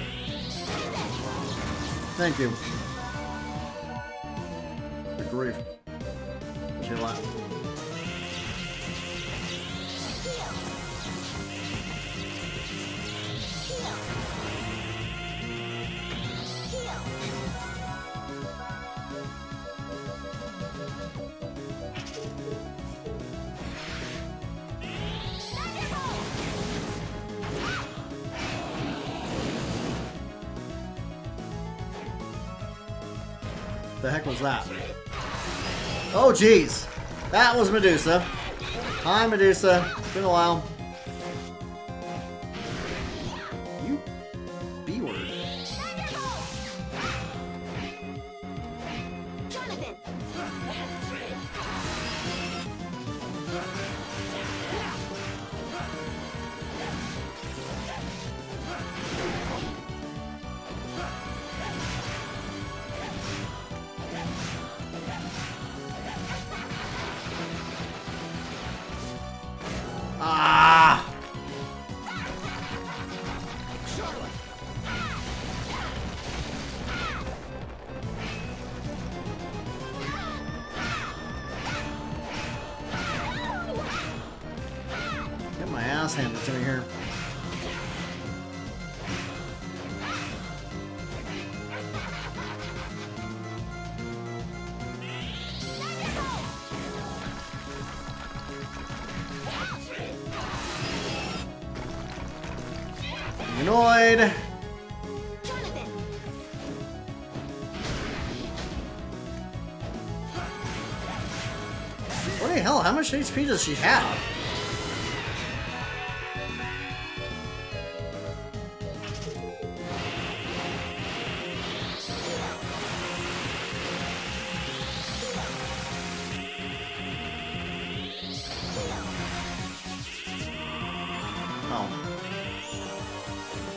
Thank you. Good grief. Chill out. The heck was that? Oh jeez, that was Medusa. Hi Medusa, it's been a while. You B-word. Ah! Get my ass handed to me here. Annoyed. What the hell? How much HP does she have? Oh.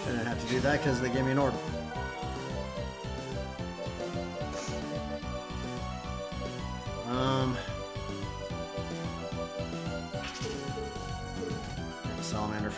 I didn't have to do that because they gave me an order. Salamander.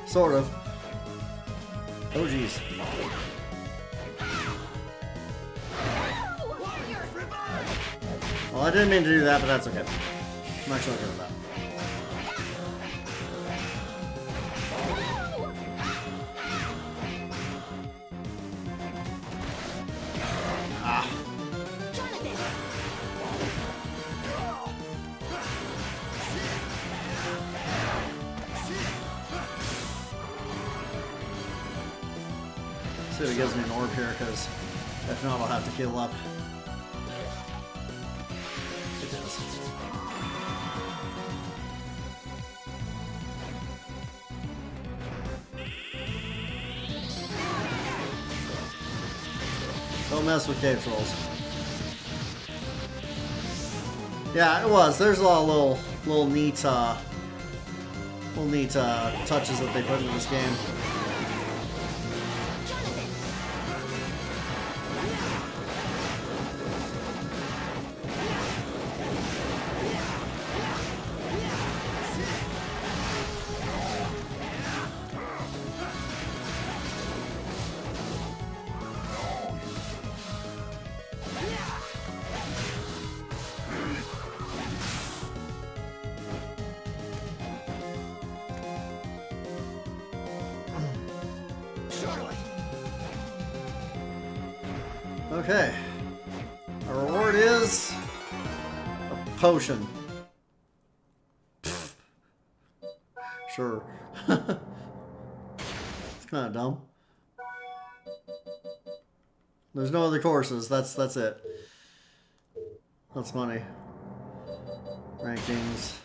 Sort of. Oh, jeez. Well, I didn't mean to do that, but that's okay. I'm actually okay with that. Ah. See if it gives me an orb here, because if not, I'll have to heal up. It does. Don't mess with cave trolls. Yeah, it was. There's a lot of little neat touches that they put in this game. Okay. Our reward is a potion. Pfft. Sure. It's kind of dumb. There's no other courses. That's it. That's money. Rankings.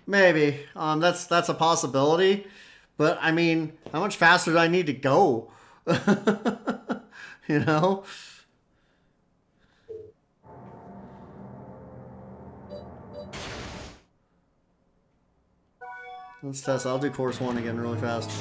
Maybe. That's a possibility. But I mean, how much faster do I need to go? You know? Let's test. I'll do course 1 again really fast.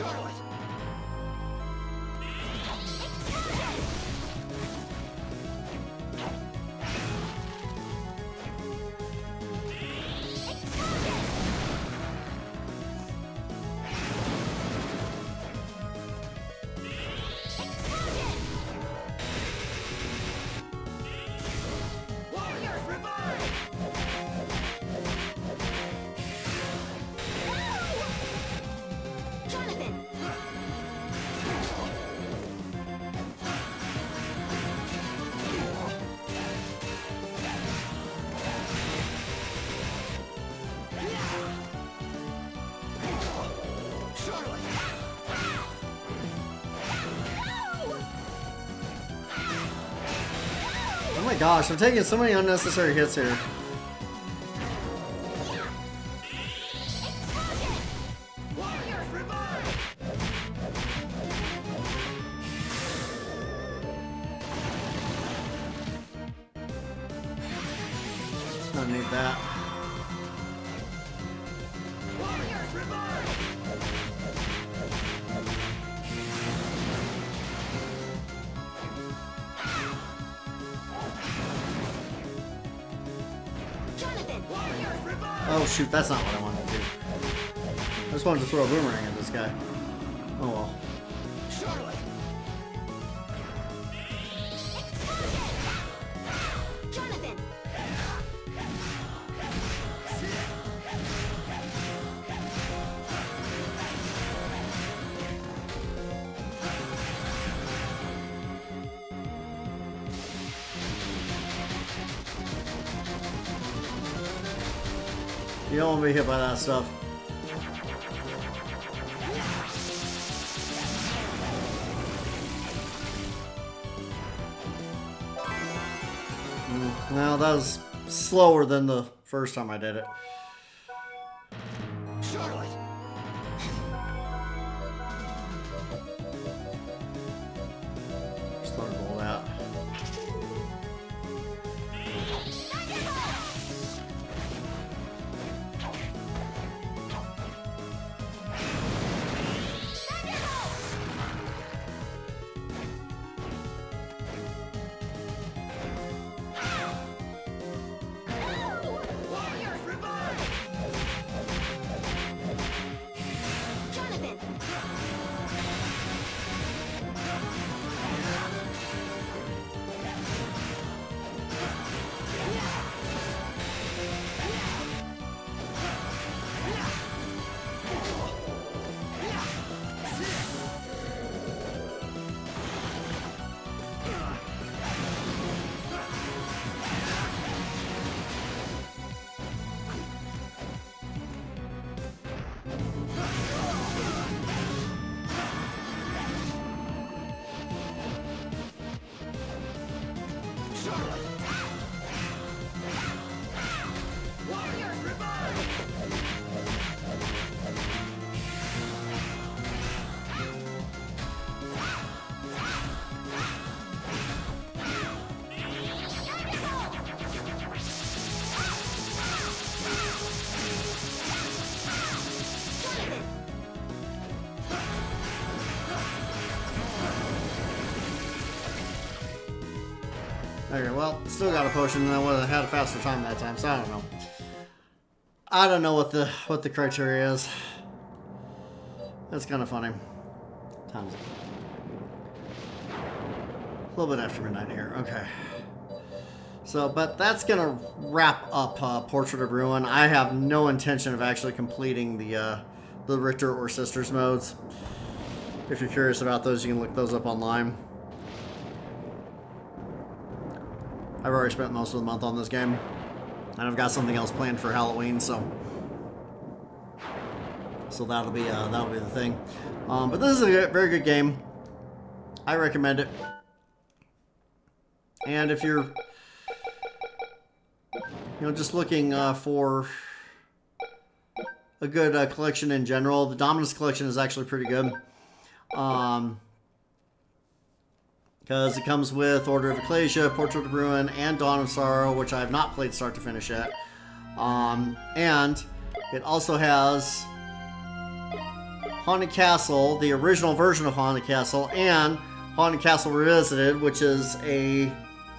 Oh my gosh, I'm taking so many unnecessary hits here. I need that. Oh shoot, that's not what I wanted to do. I just wanted to throw a boomerang at this guy. Oh well. You don't want to be hit by that stuff. Well, that was slower than the first time I did it. Just thought I'd roll out. Okay, well, still got a potion, and I would have had a faster time that time, so I don't know. I don't know what the criteria is. That's kind of funny. Time's it? A little bit after midnight here. Okay. So, but that's gonna wrap up Portrait of Ruin. I have no intention of actually completing the Richter or Sisters modes. If you're curious about those, you can look those up online. I've already spent most of the month on this game, and I've got something else planned for Halloween, so that'll be the thing. But this is a very good game. I recommend it. And if you're, just looking for a good collection in general, the Dominus collection is actually pretty good. Because it comes with Order of Ecclesia, Portrait of Ruin, and Dawn of Sorrow, which I have not played start to finish yet. And it also has Haunted Castle, the original version of Haunted Castle, and Haunted Castle Revisited, which is a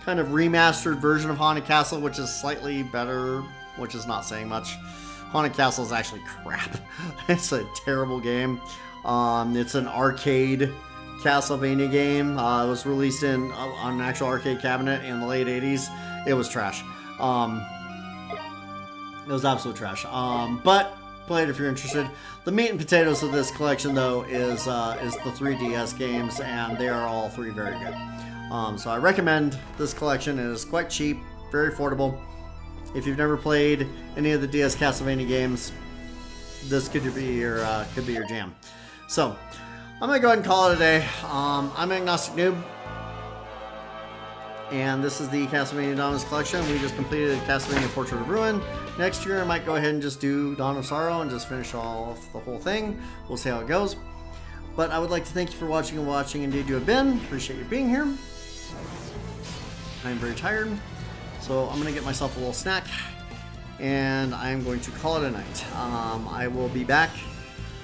kind of remastered version of Haunted Castle, which is slightly better, which is not saying much. Haunted Castle is actually crap. It's a terrible game. It's an arcade Castlevania game. It was released on an actual arcade cabinet in the late 80s. It was trash. It was absolute trash. But play it if you're interested. The meat and potatoes of this collection, though, is the 3DS games, and they are all three very good. So I recommend this collection. It is quite cheap, very affordable. If you've never played any of the DS Castlevania games, this could be your jam. So I'm gonna go ahead and call it a day. I'm Agnostic Noob, and this is the Castlevania Dominus collection. We just completed Castlevania Portrait of Ruin. Next year I might go ahead and just do Dawn of Sorrow and just finish off the whole thing. We'll see how it goes. But I would like to thank you for watching and watching. Indeed you have been. Appreciate you being here. I'm very tired, so I'm gonna get myself a little snack, and I'm going to call it a night. I will be back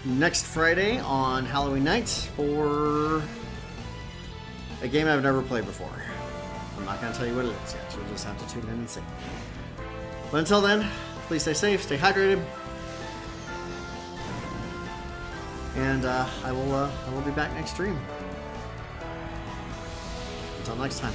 next Friday on Halloween night for a game I've never played before. I'm not going to tell you what it is yet. You'll just have to tune in and see. But until then, please stay safe, stay hydrated, and I will be back next stream. Until next time.